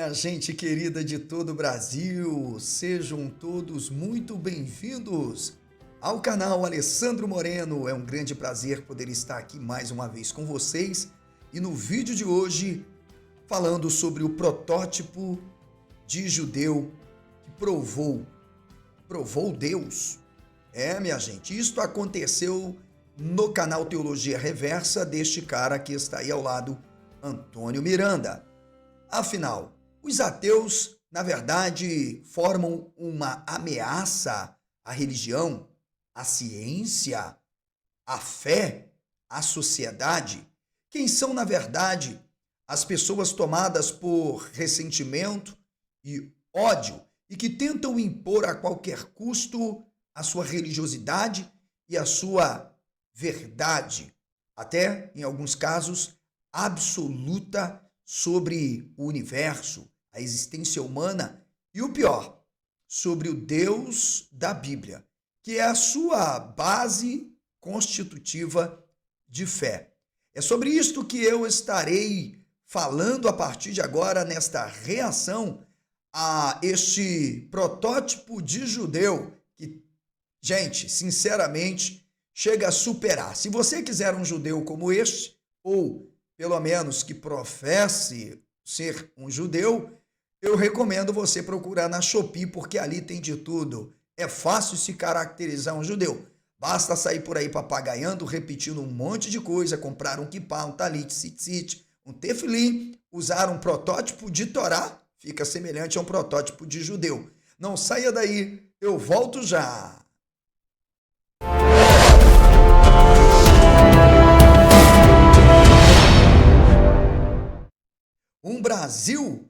Minha gente querida de todo o Brasil, sejam todos muito bem-vindos ao canal Alessandro Moreno. É um grande prazer poder estar aqui mais uma vez com vocês e no vídeo de hoje falando sobre o protótipo de judeu que provou Deus. Minha gente, isto aconteceu no canal Teologia Reversa deste cara que está aí ao lado, Antônio Miranda. Afinal, os ateus, na verdade, formam uma ameaça à religião, à ciência, à fé, à sociedade? Quem são, na verdade, as pessoas tomadas por ressentimento e ódio e que tentam impor a qualquer custo a sua religiosidade e a sua verdade, até, em alguns casos, absoluta sobre o universo, a existência humana e o pior, sobre o Deus da Bíblia, que é a sua base constitutiva de fé. É sobre isto que eu estarei falando a partir de agora nesta reação a este protótipo de judeu que, gente, sinceramente, chega a superar. Se você quiser um judeu como este, ou pelo menos que professe ser um judeu, eu recomendo você procurar na Shopee, porque ali tem de tudo. É fácil se caracterizar um judeu. Basta sair por aí papagaiando, repetindo um monte de coisa, comprar um kippah, um talit, tzitzit, um tefilim, usar um protótipo de Torá, fica semelhante a um protótipo de judeu. Não saia daí, eu volto já. Um Brasil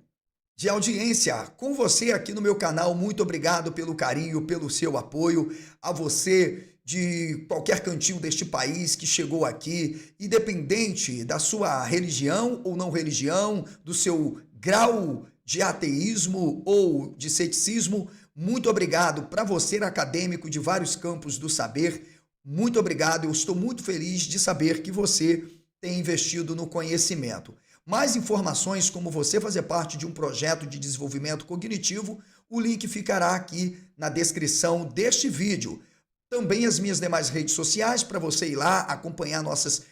de audiência com você aqui no meu canal. Muito obrigado pelo carinho, pelo seu apoio. A você de qualquer cantinho deste país que chegou aqui, independente da sua religião ou não religião, do seu grau de ateísmo ou de ceticismo. Muito obrigado para você, acadêmico de vários campos do saber. Muito obrigado. Eu estou muito feliz de saber que você tem investido no conhecimento. Mais informações, como você fazer parte de um projeto de desenvolvimento cognitivo, o link ficará aqui na descrição deste vídeo. Também as minhas demais redes sociais para você ir lá acompanhar nossas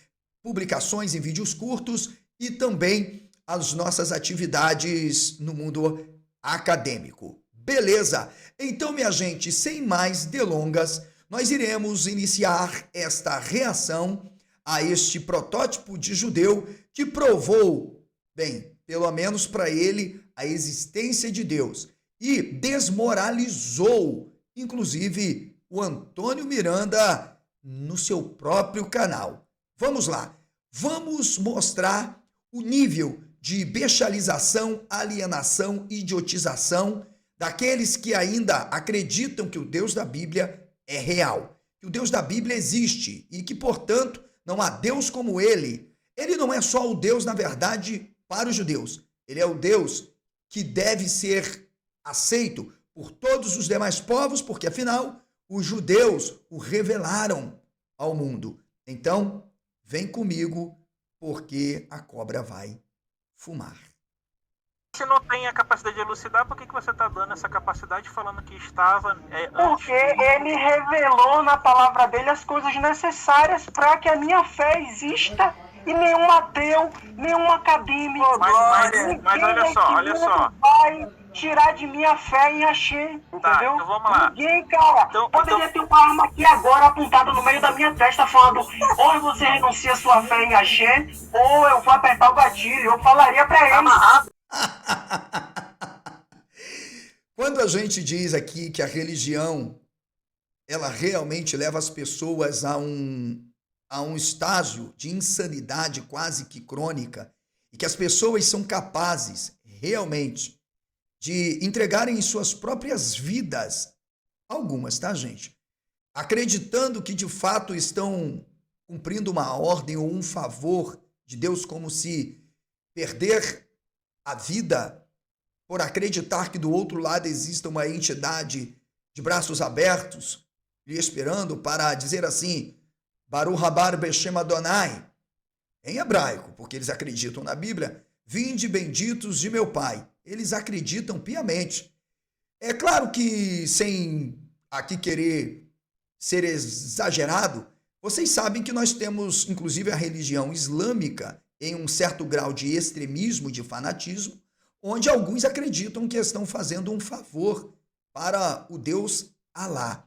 publicações em vídeos curtos e também as nossas atividades no mundo acadêmico. Beleza? Então, minha gente, sem mais delongas, nós iremos iniciar esta reação a este protótipo de judeu que provou, bem, pelo menos para ele, a existência de Deus e desmoralizou, inclusive, o Antônio Miranda no seu próprio canal. Vamos lá, vamos mostrar o nível de bestialização, alienação, idiotização daqueles que ainda acreditam que o Deus da Bíblia é real, que o Deus da Bíblia existe e que, portanto, não há Deus como ele. Ele não é só o Deus, na verdade, para os judeus. Ele é o Deus que deve ser aceito por todos os demais povos, porque, afinal, os judeus o revelaram ao mundo. Então, vem comigo, porque a cobra vai fumar. Se não tem a capacidade de elucidar, por que você está dando essa capacidade falando que estava Porque ele revelou na palavra dele as coisas necessárias para que a minha fé exista e nenhum ateu, nenhum acadêmico, mas olha só. vai tirar de minha fé em Axé, entendeu? Tá, então vamos lá. Ninguém, cara, poderia ter uma arma aqui agora apontada no meio da minha testa falando ou você renuncia sua fé em Axé, ou eu vou apertar o gatilho. Eu falaria para ele. Quando a gente diz aqui que a religião ela realmente leva as pessoas a um estágio de insanidade quase que crônica e que as pessoas são capazes realmente de entregarem suas próprias vidas, algumas, tá, gente? Acreditando que de fato estão cumprindo uma ordem ou um favor de Deus, como se perder a vida por acreditar que do outro lado exista uma entidade de braços abertos lhe esperando para dizer assim, Baruch haba Beshem Adonai, em hebraico, porque eles acreditam na Bíblia, vinde benditos de meu Pai. eles acreditam piamente. É claro que, sem aqui querer ser exagerado, vocês sabem que nós temos, inclusive, a religião islâmica em um certo grau de extremismo, de fanatismo, onde alguns acreditam que estão fazendo um favor para o Deus Alá.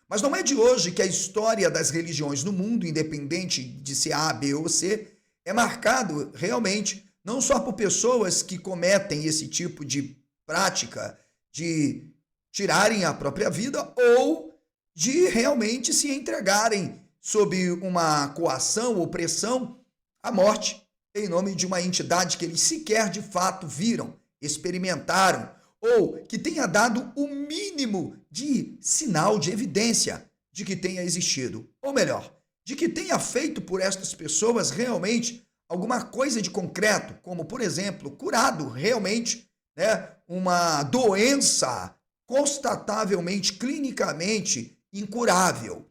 Mas não é de hoje que a história das religiões no mundo, independente de ser A, B ou C, é marcado realmente não só por pessoas que cometem esse tipo de prática de tirarem a própria vida ou de realmente se entregarem sob uma coação ou pressão à morte em nome de uma entidade que eles sequer de fato viram, experimentaram ou que tenha dado o mínimo de sinal, de evidência de que tenha existido. Ou melhor, de que tenha feito por estas pessoas realmente alguma coisa de concreto, como, por exemplo, curado realmente, né, uma doença constatavelmente, clinicamente incurável.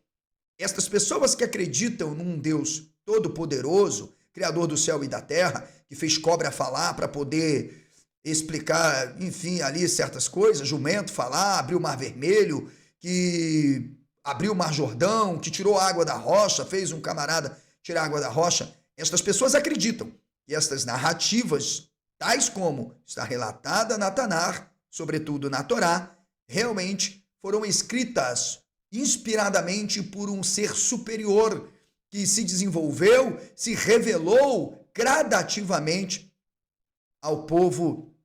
Estas pessoas que acreditam num Deus todo-poderoso, Criador do céu e da terra, que fez cobra falar para poder explicar, enfim, ali certas coisas, jumento falar, abriu o Mar Vermelho, que abriu o Mar Jordão, que tirou a água da rocha, fez um camarada tirar a água da rocha. Estas pessoas acreditam que estas narrativas, tais como está relatada na Tanar, sobretudo na Torá, realmente foram escritas inspiradamente por um ser superior que se desenvolveu, se revelou gradativamente ao povo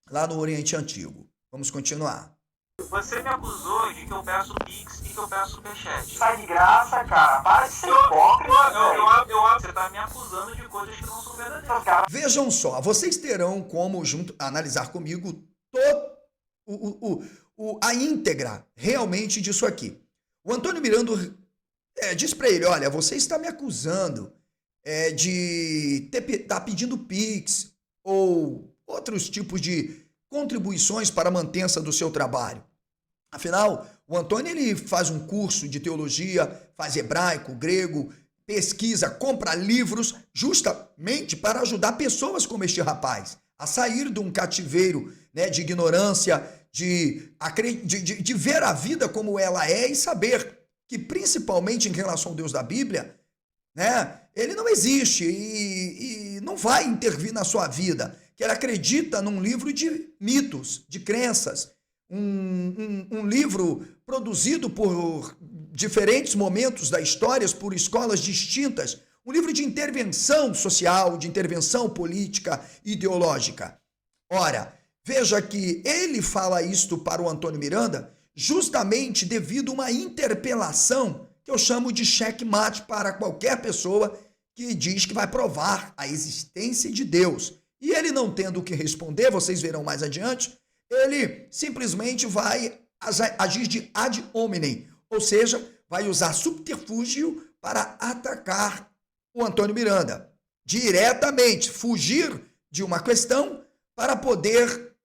lá no Oriente Antigo. Vamos continuar. Você me acusou de que eu peço Pix e que eu peço Superchat. Sai de graça, cara. Para de ser hipócrita, Você está me acusando de coisas que não são verdadeiras. Vejam só, vocês terão como analisar comigo a íntegra realmente disso aqui. O Antônio Miranda diz para ele, olha, você está me acusando de estar pedindo Pix ou outros tipos de contribuições para a mantença do seu trabalho. Afinal, o Antônio ele faz um curso de teologia, faz hebraico, grego, pesquisa, compra livros justamente para ajudar pessoas como este rapaz a sair de um cativeiro, né, de ignorância, de ver a vida como ela é e saber que, principalmente em relação ao Deus da Bíblia, né, ele não existe e não vai intervir na sua vida, que ele acredita num livro de mitos, de crenças, um livro produzido por diferentes momentos da história, por escolas distintas, um livro de intervenção social, de intervenção política, ideológica. Ora, veja que ele fala isto para o Antônio Miranda justamente devido a uma interpelação que eu chamo de checkmate para qualquer pessoa que diz que vai provar a existência de Deus. E ele não tendo o que responder, vocês verão mais adiante, ele simplesmente vai agir de ad hominem, ou seja, vai usar subterfúgio para atacar o Antônio Miranda. Diretamente, fugir de uma questão para poder,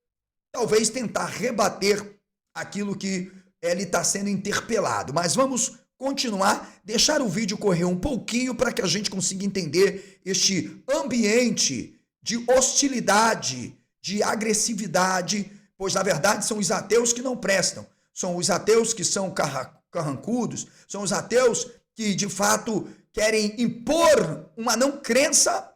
talvez, tentar rebater aquilo que ele está sendo interpelado. Mas vamos continuar, deixar o vídeo correr um pouquinho para que a gente consiga entender este ambiente de hostilidade, de agressividade, pois na verdade são os ateus que não prestam, são os ateus que são carrancudos, são os ateus que de fato querem impor uma não crença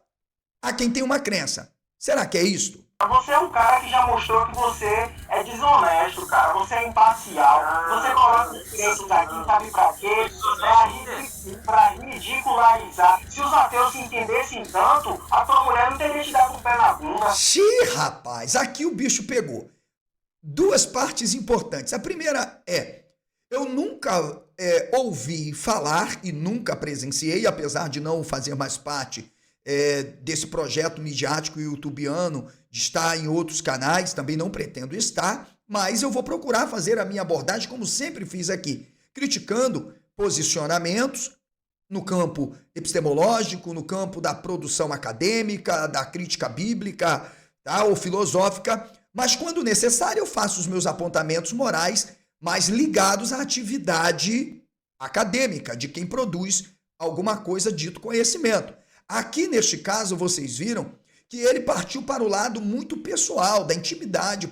a quem tem uma crença. Será que é isto? Você é um cara que já mostrou que você é desonesto, cara. Você é imparcial. Você coloca os preços aqui, sabe pra quê? Pra ridicularizar. Se os ateus se entendessem tanto, a tua mulher não teria te dado um pé na bunda. Xiii, rapaz, aqui o bicho pegou. Duas partes importantes. A primeira eu nunca ouvi falar e nunca presenciei, apesar de não fazer mais parte desse projeto midiático youtubiano, de estar em outros canais, também não pretendo estar, mas eu vou procurar fazer a minha abordagem como sempre fiz aqui, criticando posicionamentos no campo epistemológico, no campo da produção acadêmica, da crítica bíblica, tá, ou filosófica, mas quando necessário eu faço os meus apontamentos morais mais ligados à atividade acadêmica de quem produz alguma coisa dito conhecimento. Aqui, neste caso, vocês viram que ele partiu para o lado muito pessoal, da intimidade,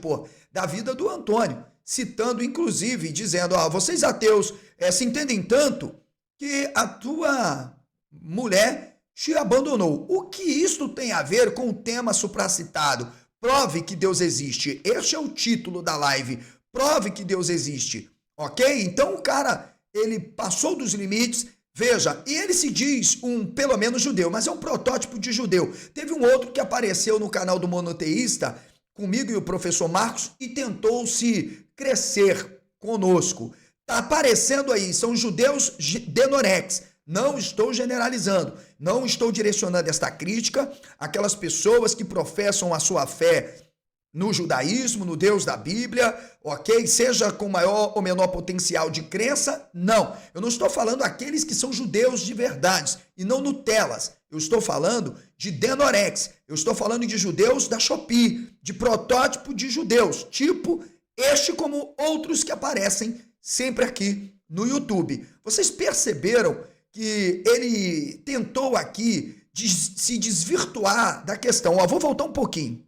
da vida do Antônio, citando, inclusive, dizendo, vocês ateus se entendem tanto que a tua mulher te abandonou. O que isto tem a ver com o tema supracitado? Prove que Deus existe. Este é o título da live. Prove que Deus existe. Ok? Então o cara, ele passou dos limites. Veja, e ele se diz pelo menos judeu, mas é um protótipo de judeu. Teve um outro que apareceu no canal do Monoteísta, comigo e o professor Marcos, e tentou se crescer conosco. Tá aparecendo aí, são judeus denorex. Não estou generalizando, não estou direcionando esta crítica àquelas pessoas que professam a sua fé no judaísmo, no Deus da Bíblia, ok? Seja com maior ou menor potencial de crença, não. Eu não estou falando aqueles que são judeus de verdade e não Nutelas. Eu estou falando de denorex, eu estou falando de judeus da Shopee, de protótipo de judeus, tipo este como outros que aparecem sempre aqui no YouTube. Vocês perceberam que ele tentou aqui se desvirtuar da questão. Vou voltar um pouquinho.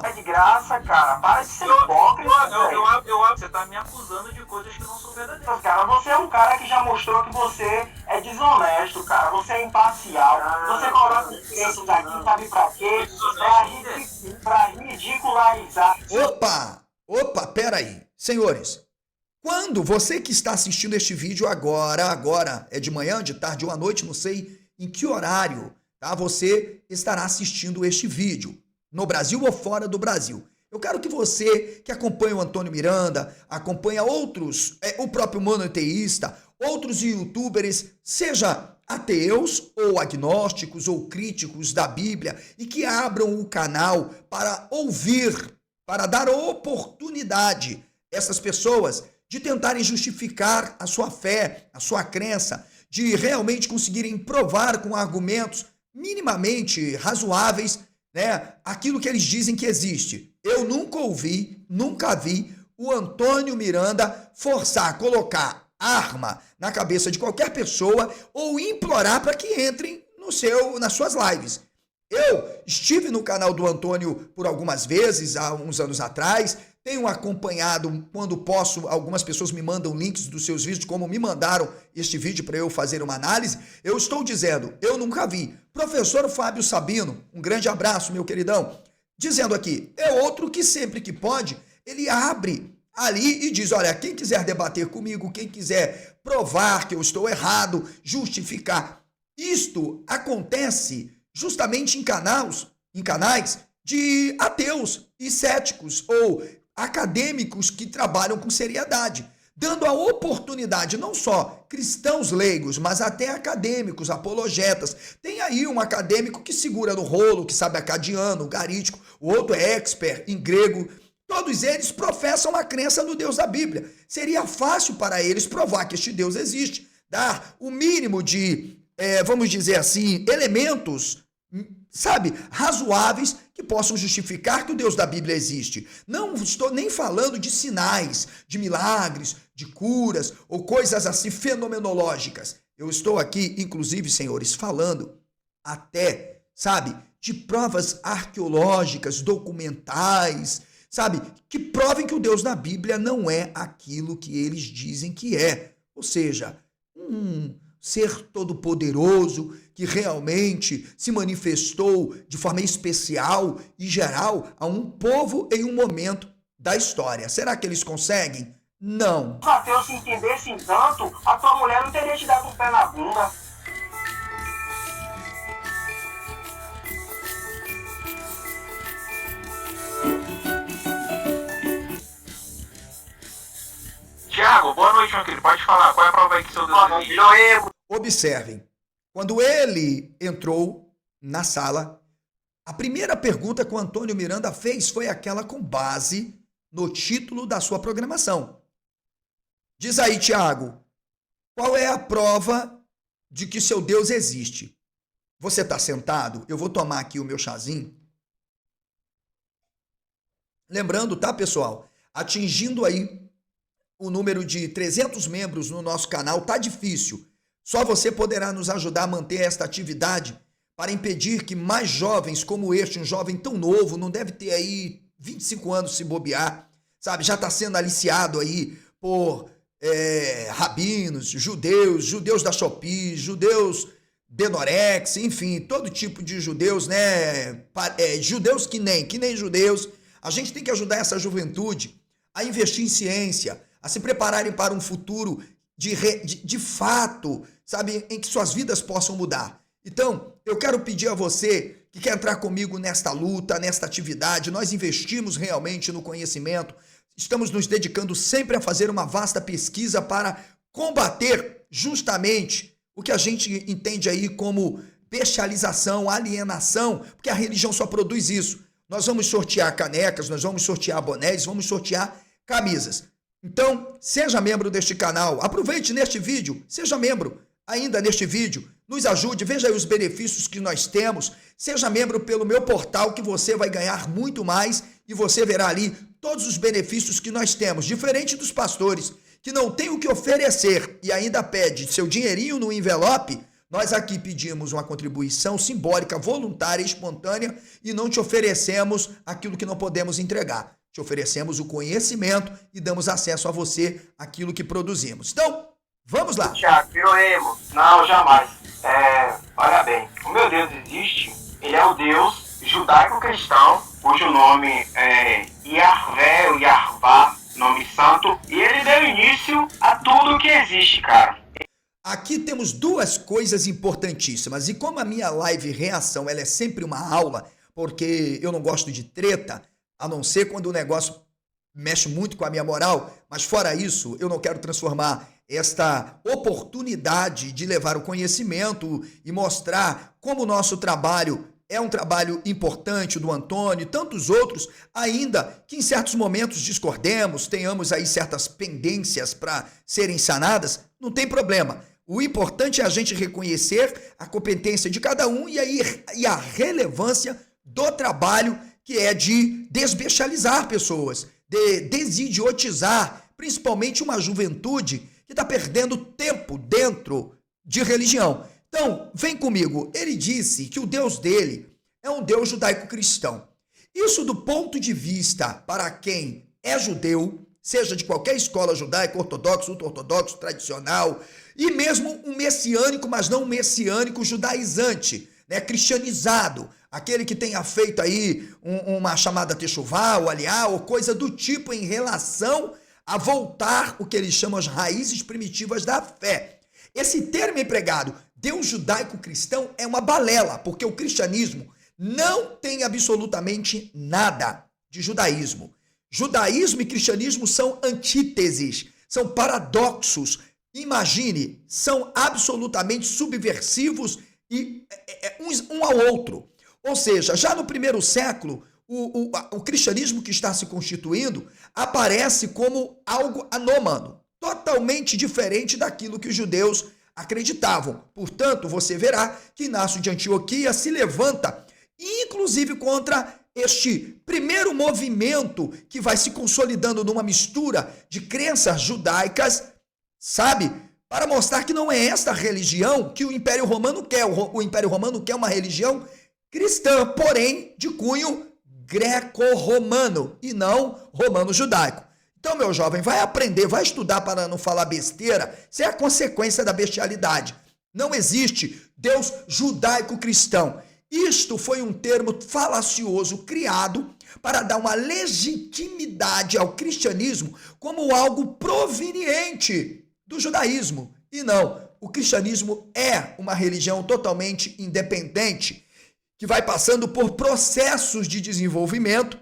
É de graça, cara. Para de ser hipócrita. Você tá me acusando de coisas que não são verdadeiras. Cara, você é um cara que já mostrou que você é desonesto, cara. Você é imparcial. Você coloca preços aqui, sabe pra quê? Pra ridicularizar. Opa, peraí. Senhores, quando você que está assistindo este vídeo agora é de manhã, de tarde ou à noite, não sei em que horário, tá? Você estará assistindo este vídeo. No Brasil ou fora do Brasil. Eu quero que você que acompanha o Antônio Miranda, acompanha outros, o próprio Monoteísta, outros youtubers, seja ateus ou agnósticos ou críticos da Bíblia, e que abram o canal para ouvir, para dar oportunidade a essas pessoas de tentarem justificar a sua fé, a sua crença, de realmente conseguirem provar com argumentos minimamente razoáveis, aquilo que eles dizem que existe. Eu nunca vi o Antônio Miranda forçar, colocar arma na cabeça de qualquer pessoa ou implorar para que entrem nas suas lives. Eu estive no canal do Antônio por algumas vezes, há uns anos atrás, tenho acompanhado, quando posso, algumas pessoas me mandam links dos seus vídeos, como me mandaram este vídeo para eu fazer uma análise. Eu estou dizendo, eu nunca vi. Professor Fábio Sabino, um grande abraço, meu queridão, dizendo aqui, é outro que sempre que pode, ele abre ali e diz, olha, quem quiser debater comigo, quem quiser provar que eu estou errado, justificar. Isto acontece justamente em canais de ateus e céticos ou acadêmicos que trabalham com seriedade, dando a oportunidade não só cristãos leigos, mas até acadêmicos, apologetas. Tem aí um acadêmico que segura no rolo, que sabe acadiano, garítico, o outro é expert em grego. Todos eles professam a crença no Deus da Bíblia. Seria fácil para eles provar que este Deus existe, dar o mínimo de, vamos dizer assim, elementos, razoáveis que possam justificar que o Deus da Bíblia existe. Não estou nem falando de sinais, de milagres, de curas ou coisas assim fenomenológicas. Eu estou aqui, inclusive, senhores, falando até, de provas arqueológicas, documentais, que provem que o Deus da Bíblia não é aquilo que eles dizem que é. Ou seja, um ser todo-poderoso que realmente se manifestou de forma especial e geral a um povo em um momento da história. Será que eles conseguem? Não. Se os ateus se entendessem tanto, a tua mulher não teria te dado um pé na bunda. Tiago, boa noite, meu querido. Pode falar. Qual é a prova aí que seu Deus existe? Observem, quando ele entrou na sala, a primeira pergunta que o Antônio Miranda fez foi aquela com base no título da sua programação. Diz aí, Tiago, qual é a prova de que seu Deus existe? Você está sentado? Eu vou tomar aqui o meu chazinho. Lembrando, tá, pessoal? Atingindo aí o número de 300 membros no nosso canal, tá difícil. Só você poderá nos ajudar a manter esta atividade para impedir que mais jovens como este, um jovem tão novo, não deve ter aí 25 anos se bobear, sabe? Já está sendo aliciado aí por rabinos, judeus da Shopee, judeus Denorex, enfim, todo tipo de judeus, né? Judeus que nem judeus. A gente tem que ajudar essa juventude a investir em ciência, a se prepararem para um futuro de fato, sabe, em que suas vidas possam mudar. Então, eu quero pedir a você que quer entrar comigo nesta luta, nesta atividade. Nós investimos realmente no conhecimento, estamos nos dedicando sempre a fazer uma vasta pesquisa para combater justamente o que a gente entende aí como bestialização, alienação, porque a religião só produz isso. Nós vamos sortear canecas, nós vamos sortear bonés, vamos sortear camisas. Então, seja membro deste canal, aproveite neste vídeo, seja membro ainda neste vídeo, nos ajude, veja aí os benefícios que nós temos, seja membro pelo meu portal que você vai ganhar muito mais e você verá ali todos os benefícios que nós temos, diferente dos pastores que não tem o que oferecer e ainda pede seu dinheirinho no envelope. Nós aqui pedimos uma contribuição simbólica, voluntária, espontânea e não te oferecemos aquilo que não podemos entregar. Te oferecemos o conhecimento e damos acesso a você àquilo que produzimos. Então, vamos lá. Tiago, virou emo? Não, jamais. Olha bem, o meu Deus existe, ele é o Deus judaico-cristão, cujo nome é Yahvé ou Yarvá, nome santo, e ele deu início a tudo que existe, cara. Aqui temos duas coisas importantíssimas, e como a minha live reação ela é sempre uma aula, porque eu não gosto de treta, a não ser quando o negócio mexe muito com a minha moral, mas fora isso, eu não quero transformar esta oportunidade de levar o conhecimento e mostrar como o nosso trabalho é um trabalho importante do Antônio e tantos outros, ainda que em certos momentos discordemos, tenhamos aí certas pendências para serem sanadas, não tem problema. O importante é a gente reconhecer a competência de cada um e a relevância do trabalho que é de desbestializar pessoas, de desidiotizar, principalmente uma juventude que está perdendo tempo dentro de religião. Então, vem comigo. Ele disse que o Deus dele é um Deus judaico-cristão. Isso do ponto de vista para quem é judeu, seja de qualquer escola judaica, ortodoxo, ultra-ortodoxo, tradicional, e mesmo um messiânico, mas não um messiânico judaizante, né, cristianizado, aquele que tenha feito aí uma chamada techuvá, ou aliá, ou coisa do tipo em relação a voltar o que eles chamam as raízes primitivas da fé. Esse termo empregado, Deus judaico-cristão, é uma balela, porque o cristianismo não tem absolutamente nada de judaísmo. Judaísmo e cristianismo são antíteses, são paradoxos. Imagine, são absolutamente subversivos e um ao outro. Ou seja, já no primeiro século, o cristianismo que está se constituindo aparece como algo anômalo, totalmente diferente daquilo que os judeus acreditavam. Portanto, você verá que Inácio de Antioquia se levanta, inclusive contra este primeiro movimento que vai se consolidando numa mistura de crenças judaicas, sabe? Para mostrar que não é esta religião que o Império Romano quer. O Império Romano quer uma religião cristã, porém de cunho greco-romano e não romano-judaico. Então, meu jovem, vai aprender, vai estudar para não falar besteira. Isso é a consequência da bestialidade. Não existe Deus judaico-cristão. Isto foi um termo falacioso criado para dar uma legitimidade ao cristianismo como algo proveniente do judaísmo. E não, o cristianismo é uma religião totalmente independente, que vai passando por processos de desenvolvimento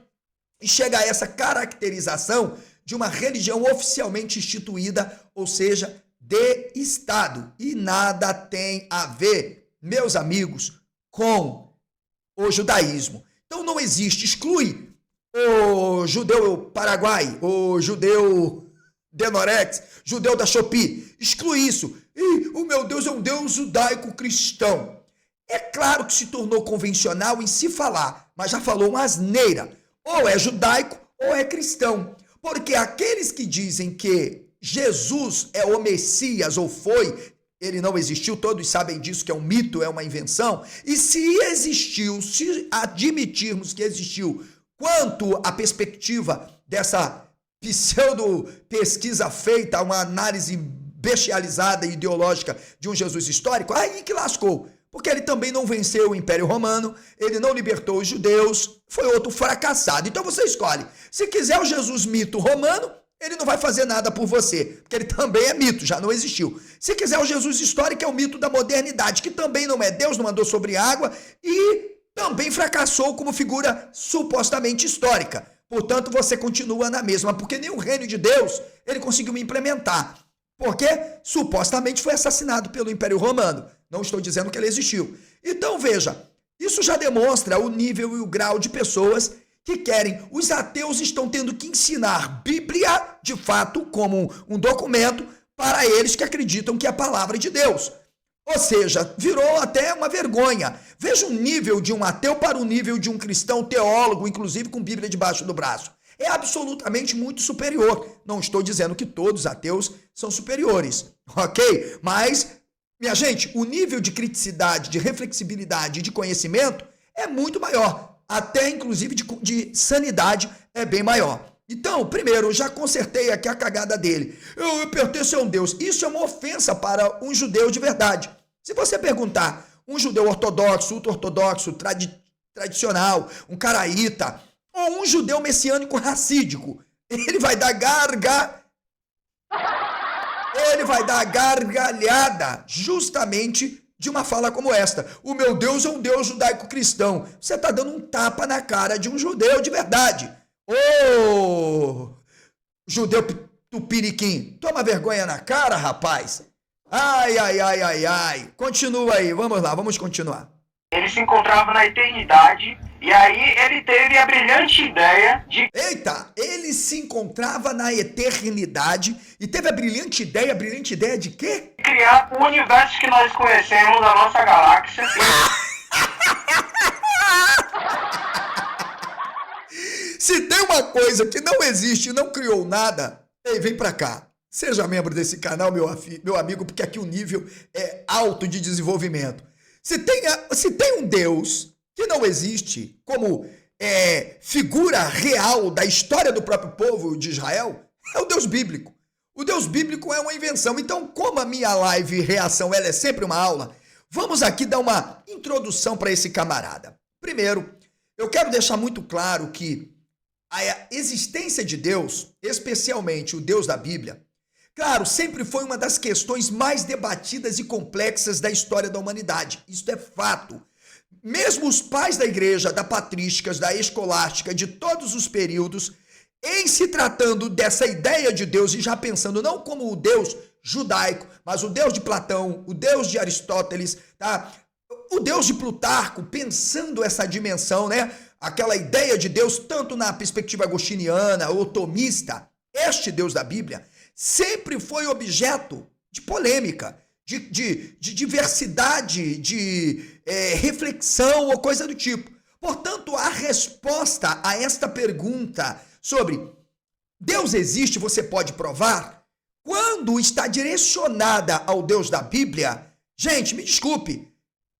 e chega a essa caracterização de uma religião oficialmente instituída, ou seja, de Estado. E nada tem a ver, meus amigos, com o judaísmo. Então não existe, exclui o judeu Paraguai, o judeu Denorex, judeu da Shopee, exclui isso. E o meu Deus é um Deus judaico-cristão. É claro que se tornou convencional em se falar, mas já falou uma asneira. Ou é judaico ou é cristão. Porque aqueles que dizem que Jesus é o Messias ou foi, ele não existiu, todos sabem disso, que é um mito, é uma invenção. E se existiu, se admitirmos que existiu, quanto à perspectiva dessa pseudo-pesquisa feita, uma análise bestializada e ideológica de um Jesus histórico, aí que lascou. Porque ele também não venceu o Império Romano, ele não libertou os judeus, foi outro fracassado. Então você escolhe. Se quiser o Jesus mito romano, ele não vai fazer nada por você, porque ele também é mito, já não existiu. Se quiser o Jesus histórico, é o mito da modernidade, que também não é Deus, não andou sobre água e também fracassou como figura supostamente histórica. Portanto, você continua na mesma, porque nem o reino de Deus ele conseguiu implementar, porque supostamente foi assassinado pelo Império Romano. Não estou dizendo que ele existiu. Então, veja, isso já demonstra o nível e o grau de pessoas que querem. Os ateus estão tendo que ensinar Bíblia, de fato, como um documento para eles que acreditam que é a palavra de Deus. Ou seja, virou até uma vergonha. Veja o nível de um ateu para o nível de um cristão teólogo, inclusive com Bíblia debaixo do braço. É absolutamente muito superior. Não estou dizendo que todos os ateus são superiores, ok? Mas, minha gente, o nível de criticidade, de reflexibilidade e de conhecimento é muito maior. Até, inclusive, de sanidade é bem maior. Então, primeiro, eu já consertei aqui a cagada dele. Eu pertenço a um Deus. Isso é uma ofensa para um judeu de verdade. Se você perguntar um judeu ortodoxo, ultra-ortodoxo, tradicional, um caraíta, ou um judeu messiânico racídico, ele vai dar gargalhada justamente de uma fala como esta. O meu Deus é um Deus judaico-cristão. Você está dando um tapa na cara de um judeu de verdade. Ô, judeu tupiniquim, toma vergonha na cara, rapaz. Ai. Continua aí, vamos lá, vamos continuar. Ele se encontrava na eternidade e aí ele teve a brilhante ideia de... Eita, ele se encontrava na eternidade e teve a brilhante ideia de quê? Criar o universo que nós conhecemos, a nossa galáxia. Se tem uma coisa que não existe e não criou nada, ei, vem pra cá. Seja membro desse canal, meu amigo, porque aqui o nível é alto de desenvolvimento. Se tem um Deus que não existe como figura real da história do próprio povo de Israel, é o Deus bíblico. O Deus bíblico é uma invenção. Então, como a minha live reação ela é sempre uma aula, vamos aqui dar uma introdução para esse camarada. Primeiro, eu quero deixar muito claro que a existência de Deus, especialmente o Deus da Bíblia, claro, sempre foi uma das questões mais debatidas e complexas da história da humanidade. Isso é fato. Mesmo os pais da igreja, da patrística, da escolástica, de todos os períodos, em se tratando dessa ideia de Deus e já pensando não como o Deus judaico, mas o Deus de Platão, o Deus de Aristóteles, tá? O Deus de Plutarco, pensando essa dimensão, né? Aquela ideia de Deus, tanto na perspectiva agostiniana ou tomista, este Deus da Bíblia sempre foi objeto de polêmica, de diversidade, de reflexão ou coisa do tipo. Portanto, a resposta a esta pergunta sobre Deus existe, você pode provar, quando está direcionada ao Deus da Bíblia, gente, me desculpe,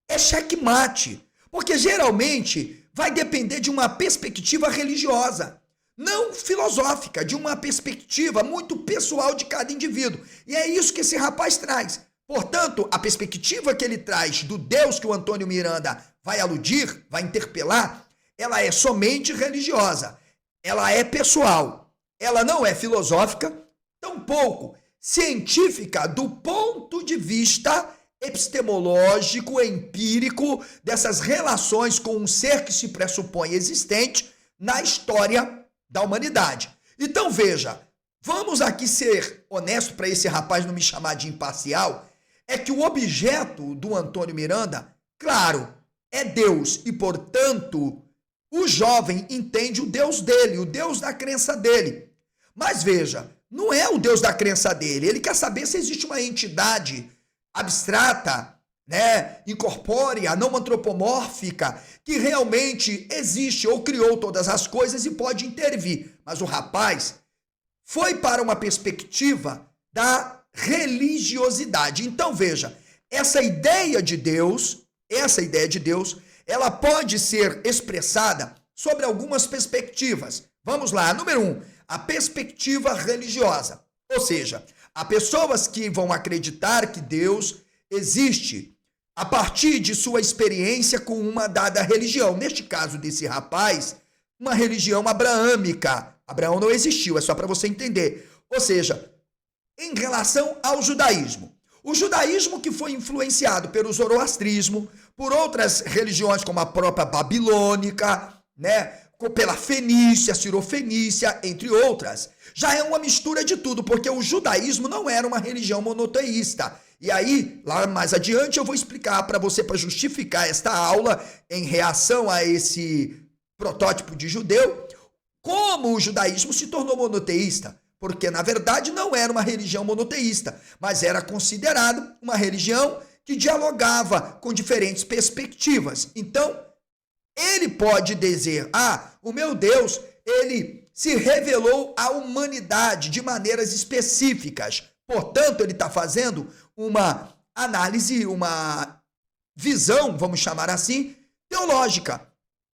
é checkmate, porque geralmente vai depender de uma perspectiva religiosa, não filosófica, de uma perspectiva muito pessoal de cada indivíduo. E é isso que esse rapaz traz. Portanto, a perspectiva que ele traz do Deus que o Antônio Miranda vai aludir, vai interpelar, ela é somente religiosa, ela é pessoal, ela não é filosófica, tampouco científica do ponto de vista epistemológico, empírico, dessas relações com um ser que se pressupõe existente na história da humanidade. Então veja, vamos aqui ser honesto para esse rapaz não me chamar de imparcial, é que o objeto do Antônio Miranda, claro, é Deus e, portanto, o jovem entende o Deus dele, o Deus da crença dele. Mas veja, não é o Deus da crença dele, ele quer saber se existe uma entidade abstrata, né, incorpórea, não antropomórfica, que realmente existe ou criou todas as coisas e pode intervir. Mas o rapaz foi para uma perspectiva da religiosidade. Então veja, essa ideia de Deus, ela pode ser expressada sobre algumas perspectivas. Vamos lá, número 1, a perspectiva religiosa. Ou seja, há pessoas que vão acreditar que Deus existe a partir de sua experiência com uma dada religião. Neste caso desse rapaz, uma religião abraâmica. Abraão não existiu, é só para você entender. Ou seja, em relação ao judaísmo. O judaísmo que foi influenciado pelo zoroastrismo, por outras religiões como a própria babilônica, né? Pela fenícia, cirofenícia, entre outras. Já é uma mistura de tudo, porque o judaísmo não era uma religião monoteísta. E aí, lá mais adiante, eu vou explicar para você, para justificar esta aula, em reação a esse protótipo de judeu, como o judaísmo se tornou monoteísta. Porque, na verdade, não era uma religião monoteísta, mas era considerado uma religião que dialogava com diferentes perspectivas. Então, ele pode dizer, o meu Deus, ele se revelou à humanidade de maneiras específicas. Portanto, ele está fazendo uma análise, uma visão, vamos chamar assim, teológica.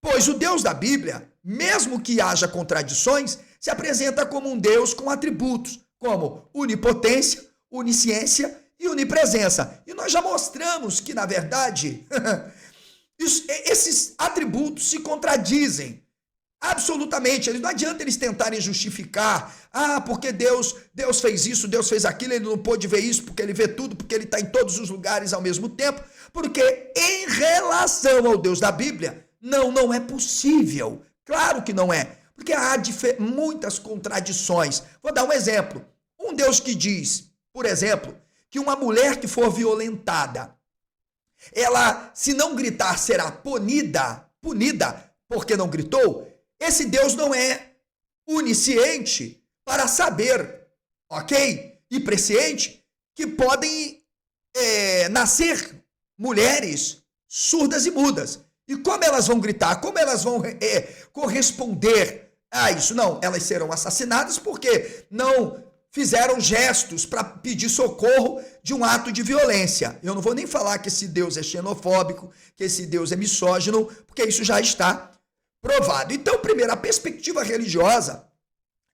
Pois o Deus da Bíblia, mesmo que haja contradições, se apresenta como um Deus com atributos, como onipotência, onisciência e onipresença. E nós já mostramos que, na verdade, esses atributos se contradizem. Absolutamente. Não adianta eles tentarem justificar. Porque Deus fez isso, Deus fez aquilo, ele não pôde ver isso, porque ele vê tudo, porque ele está em todos os lugares ao mesmo tempo. Porque em relação ao Deus da Bíblia, não é possível. Claro que não é. Porque há muitas contradições. Vou dar um exemplo. Um Deus que diz, por exemplo, que uma mulher que for violentada, ela, se não gritar, será punida porque não gritou. Esse Deus não é onisciente para saber, ok? E presciente que podem nascer mulheres surdas e mudas. E como elas vão gritar? Como elas vão corresponder a isso? Não, elas serão assassinadas porque não fizeram gestos para pedir socorro de um ato de violência. Eu não vou nem falar que esse Deus é xenofóbico, que esse Deus é misógino, porque isso já está provado. Então, primeiro, a perspectiva religiosa,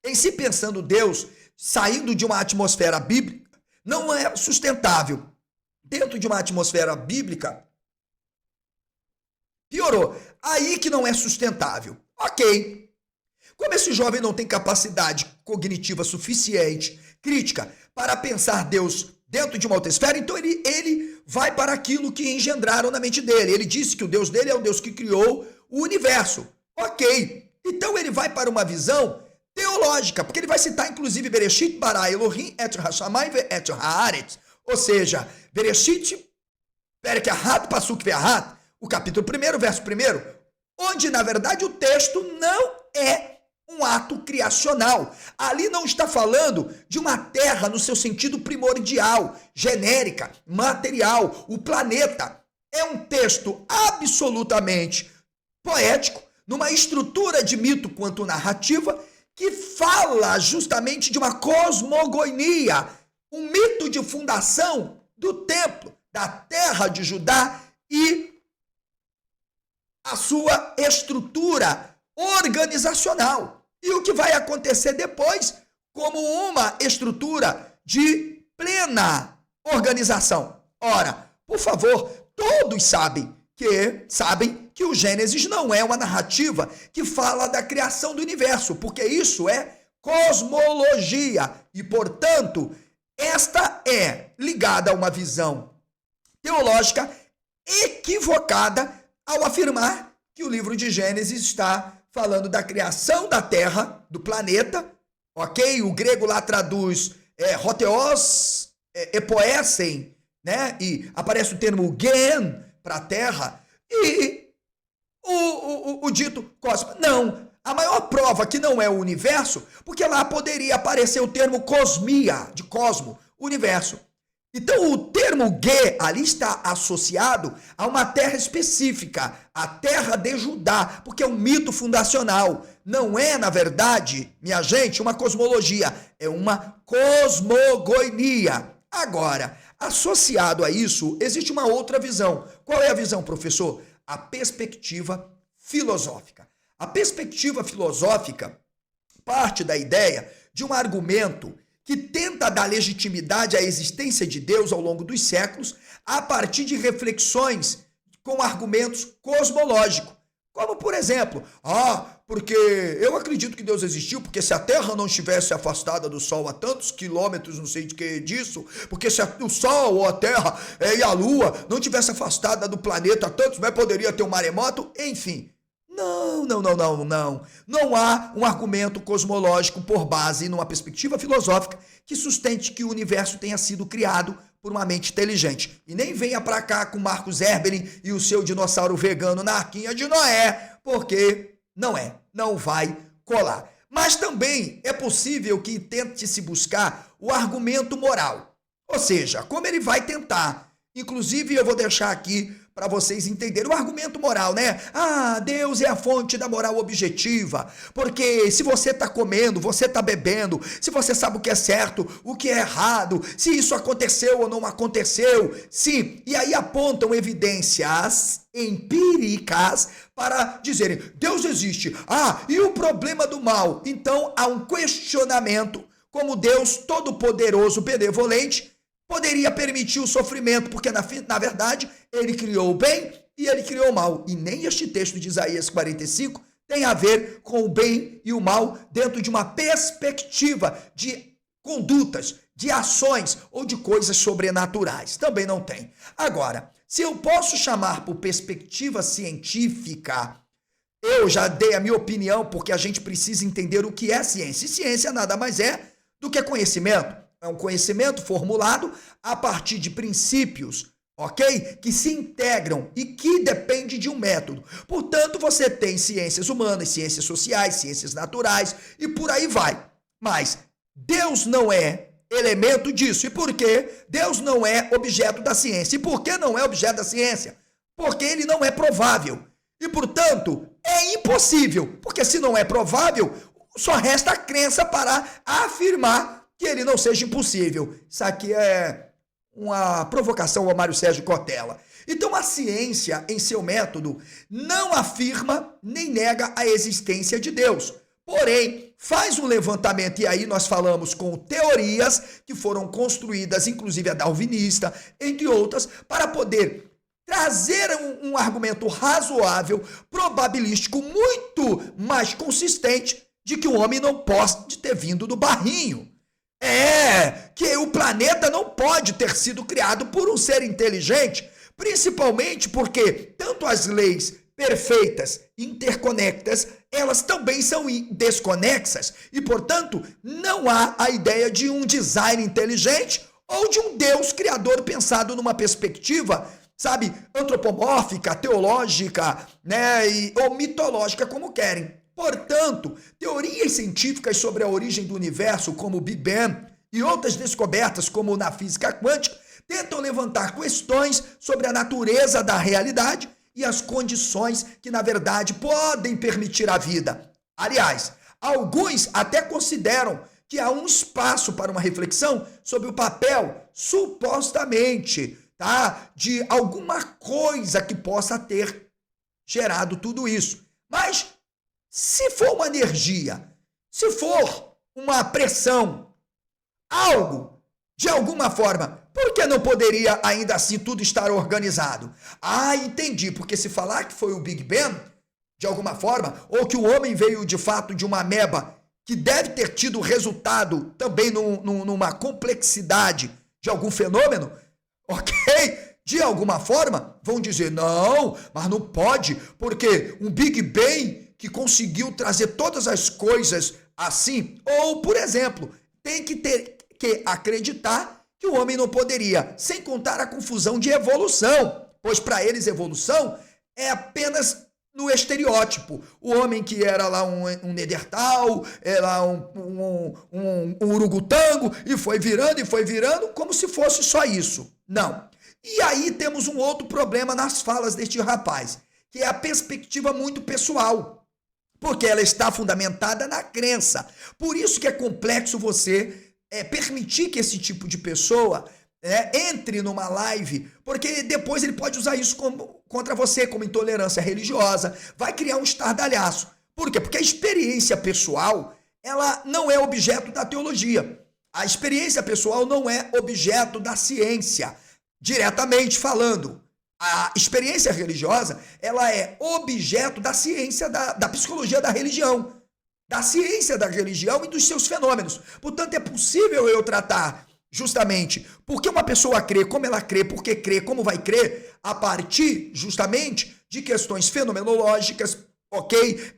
em si pensando Deus, saindo de uma atmosfera bíblica, não é sustentável. Dentro de uma atmosfera bíblica, piorou. Aí que não é sustentável. Ok. Como esse jovem não tem capacidade cognitiva suficiente, crítica, para pensar Deus dentro de uma outra esfera, então ele vai para aquilo que engendraram na mente dele. Ele disse que o Deus dele é o Deus que criou o universo. Ok. Então ele vai para uma visão teológica, porque ele vai citar inclusive Bereshit bara Elohim et hashamayim et haaretz. Ou seja, Bereshit, perek ahat, pasuk ve'ahat, o capítulo 1, verso 1, onde, na verdade, o texto não é um ato criacional. Ali não está falando de uma terra no seu sentido primordial, genérica, material, o planeta. É um texto absolutamente poético, numa estrutura de mito quanto narrativa, que fala justamente de uma cosmogonia, um mito de fundação do templo, da terra de Judá e a sua estrutura organizacional. E o que vai acontecer depois como uma estrutura de plena organização. Ora, por favor, todos sabem que o Gênesis não é uma narrativa que fala da criação do universo, porque isso é cosmologia e, portanto, esta é ligada a uma visão teológica equivocada ao afirmar que o livro de Gênesis está falando da criação da Terra, do planeta, ok? O grego lá traduz hoteos, epoesen, né? E aparece o termo gen para a Terra e o dito cosmos. Não, a maior prova que não é o universo, porque lá poderia aparecer o termo cosmia, de cosmo, universo. Então, o termo Ge ali está associado a uma terra específica, a terra de Judá, porque é um mito fundacional. Não é, na verdade, minha gente, uma cosmologia, é uma cosmogonia. Agora, associado a isso, existe uma outra visão. Qual é a visão, professor? A perspectiva filosófica. A perspectiva filosófica parte da ideia de um argumento que tenta dar legitimidade à existência de Deus ao longo dos séculos a partir de reflexões com argumentos cosmológicos. Como, por exemplo, porque eu acredito que Deus existiu, porque se a Terra não estivesse afastada do Sol a tantos quilômetros, não sei de que disso, porque se o Sol ou a Terra e a Lua não tivesse afastada do planeta a tantos, poderia ter um maremoto, enfim. Não. Não há um argumento cosmológico por base numa perspectiva filosófica que sustente que o universo tenha sido criado por uma mente inteligente. E nem venha pra cá com Marcos Erbelin e o seu dinossauro vegano na Arquinha de Noé, porque não vai colar. Mas também é possível que tente se buscar o argumento moral. Ou seja, como ele vai tentar. Inclusive, eu vou deixar aqui para vocês entenderem o argumento moral, né? Deus é a fonte da moral objetiva, porque se você está comendo, você está bebendo, se você sabe o que é certo, o que é errado, se isso aconteceu ou não aconteceu, sim. E aí apontam evidências empíricas para dizerem, Deus existe. E o problema do mal? Então há um questionamento, como Deus todo-poderoso, benevolente, poderia permitir o sofrimento, porque na verdade ele criou o bem e ele criou o mal. E nem este texto de Isaías 45 tem a ver com o bem e o mal dentro de uma perspectiva de condutas, de ações ou de coisas sobrenaturais. Também não tem. Agora, se eu posso chamar por perspectiva científica, eu já dei a minha opinião, porque a gente precisa entender o que é ciência. E ciência nada mais é do que conhecimento. É um conhecimento formulado a partir de princípios, ok? Que se integram e que depende de um método. Portanto, você tem ciências humanas, ciências sociais, ciências naturais e por aí vai. Mas Deus não é elemento disso. E por quê? Deus não é objeto da ciência. E por que não é objeto da ciência? Porque ele não é provável. E, portanto, é impossível. Porque se não é provável, só resta a crença para afirmar que ele não seja impossível. Isso aqui é uma provocação ao Mário Sérgio Cortella. Então a ciência, em seu método, não afirma nem nega a existência de Deus. Porém, faz um levantamento, e aí nós falamos com teorias que foram construídas, inclusive a darwinista, entre outras, para poder trazer um argumento razoável, probabilístico, muito mais consistente de que o homem não pode ter vindo do barrinho. Que o planeta não pode ter sido criado por um ser inteligente, principalmente porque tanto as leis perfeitas, interconectas, elas também são desconexas e, portanto, não há a ideia de um design inteligente ou de um Deus criador pensado numa perspectiva, sabe, antropomórfica, teológica, ou mitológica, como querem. Portanto, teorias científicas sobre a origem do universo, como o Big Bang, e outras descobertas, como na física quântica, tentam levantar questões sobre a natureza da realidade e as condições que, na verdade, podem permitir a vida. Aliás, alguns até consideram que há um espaço para uma reflexão sobre o papel, supostamente, de alguma coisa que possa ter gerado tudo isso. Mas se for uma energia, se for uma pressão, algo, de alguma forma, por que não poderia ainda assim tudo estar organizado? Entendi, porque se falar que foi o Big Bang, de alguma forma, ou que o homem veio de fato de uma ameba, que deve ter tido resultado também numa complexidade de algum fenômeno, ok? De alguma forma, vão dizer, não, mas não pode, porque um Big Bang que conseguiu trazer todas as coisas assim, ou, por exemplo, tem que ter que acreditar que o homem não poderia, sem contar a confusão de evolução, pois para eles evolução é apenas no estereótipo. O homem que era lá um Neandertal, era um urugutango, e foi virando, como se fosse só isso. Não. E aí temos um outro problema nas falas deste rapaz, que é a perspectiva muito pessoal, porque ela está fundamentada na crença. Por isso que é complexo você permitir que esse tipo de pessoa entre numa live, porque depois ele pode usar isso contra você como intolerância religiosa, vai criar um estardalhaço. Por quê? Porque a experiência pessoal, ela não é objeto da teologia. A experiência pessoal não é objeto da ciência, diretamente falando. A experiência religiosa, ela é objeto da ciência, da psicologia da religião, da ciência da religião e dos seus fenômenos. Portanto, é possível eu tratar justamente porque uma pessoa crê, como ela crê, porque crê, como vai crer, a partir justamente de questões fenomenológicas,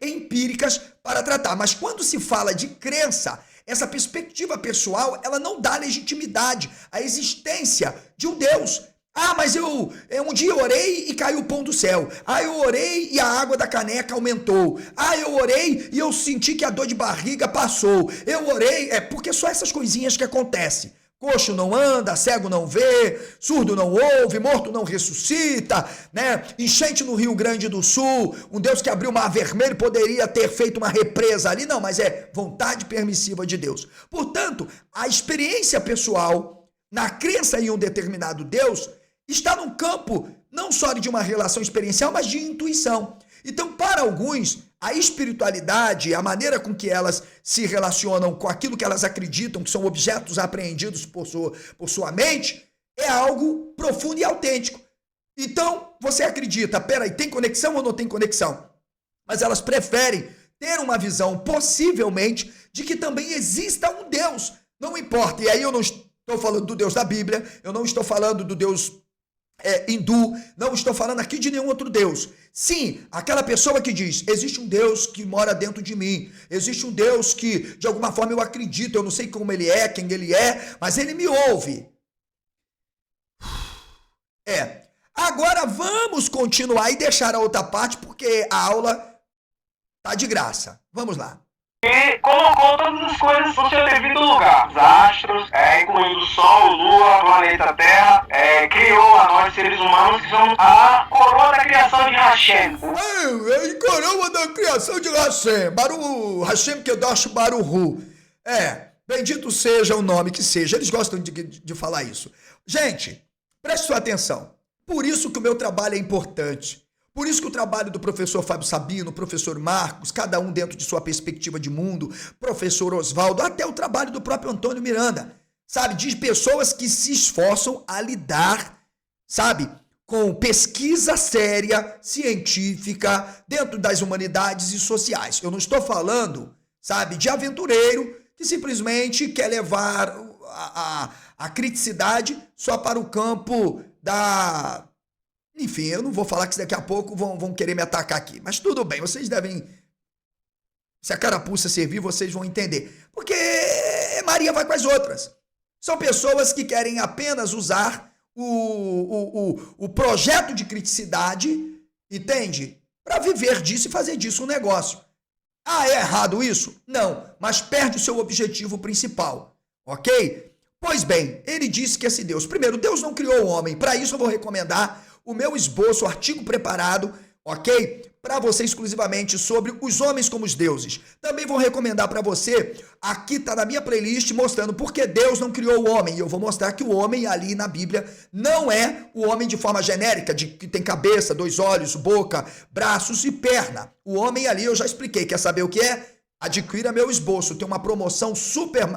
empíricas para tratar. Mas quando se fala de crença, essa perspectiva pessoal, ela não dá legitimidade à existência de um Deus. Ah, mas um dia eu orei e caiu o pão do céu. Ah, eu orei e a água da caneca aumentou. Ah, eu orei e eu senti que a dor de barriga passou. Eu orei, porque só essas coisinhas que acontecem. Coxo não anda, cego não vê, surdo não ouve, morto não ressuscita, né? Enchente no Rio Grande do Sul, um Deus que abriu o Mar Vermelho poderia ter feito uma represa ali, não, mas é vontade permissiva de Deus. Portanto, a experiência pessoal, na crença em um determinado Deus, está num campo não só de uma relação experiencial, mas de intuição. Então, para alguns, a espiritualidade, a maneira com que elas se relacionam com aquilo que elas acreditam, que são objetos apreendidos por sua mente, é algo profundo e autêntico. Então, você acredita, peraí, tem conexão ou não tem conexão? Mas elas preferem ter uma visão, possivelmente, de que também exista um Deus. Não importa. E aí eu não estou falando do Deus da Bíblia, eu não estou falando do Deus hindu, não estou falando aqui de nenhum outro Deus. Sim, aquela pessoa que diz, existe um Deus que mora dentro de mim, existe um Deus que de alguma forma eu acredito, eu não sei como ele é, quem ele é, mas ele me ouve. Agora vamos continuar e deixar a outra parte, porque a aula tá de graça. Vamos lá. E colocou todas as coisas no seu devido lugar. Os astros, incluindo o Sol, Lua, planeta Terra, criou a nós, seres humanos, que somos a coroa da criação de Hashem. Coroa da criação de Hashem. Baru Hashem Kedosh Baruhu. Bendito seja o nome que seja. Eles gostam de falar isso. Gente, preste sua atenção. Por isso que o meu trabalho é importante. Por isso que o trabalho do professor Fábio Sabino, professor Marcos, cada um dentro de sua perspectiva de mundo, professor Oswaldo, até o trabalho do próprio Antônio Miranda, sabe? De pessoas que se esforçam a lidar, sabe? Com pesquisa séria, científica, dentro das humanidades e sociais. Eu não estou falando, sabe, de aventureiro que simplesmente quer levar a criticidade só para o campo da... Enfim, eu não vou falar que daqui a pouco vão querer me atacar aqui. Mas tudo bem, vocês devem... Se a carapuça servir, vocês vão entender. Porque Maria vai com as outras. São pessoas que querem apenas usar o projeto de criticidade, entende? Para viver disso e fazer disso um negócio. Ah, é errado isso? Não, mas perde o seu objetivo principal, ok? Pois bem, ele disse que esse Deus... Primeiro, Deus não criou o homem. Para isso eu vou recomendar o meu esboço, o artigo preparado, ok? Para você exclusivamente sobre os homens como os deuses. Também vou recomendar para você, aqui está na minha playlist mostrando por que Deus não criou o homem. E eu vou mostrar que o homem ali na Bíblia não é o homem de forma genérica, de que tem cabeça, 2 olhos, boca, braços e perna. O homem ali eu já expliquei. Quer saber o que é? Adquira meu esboço. Tem uma promoção super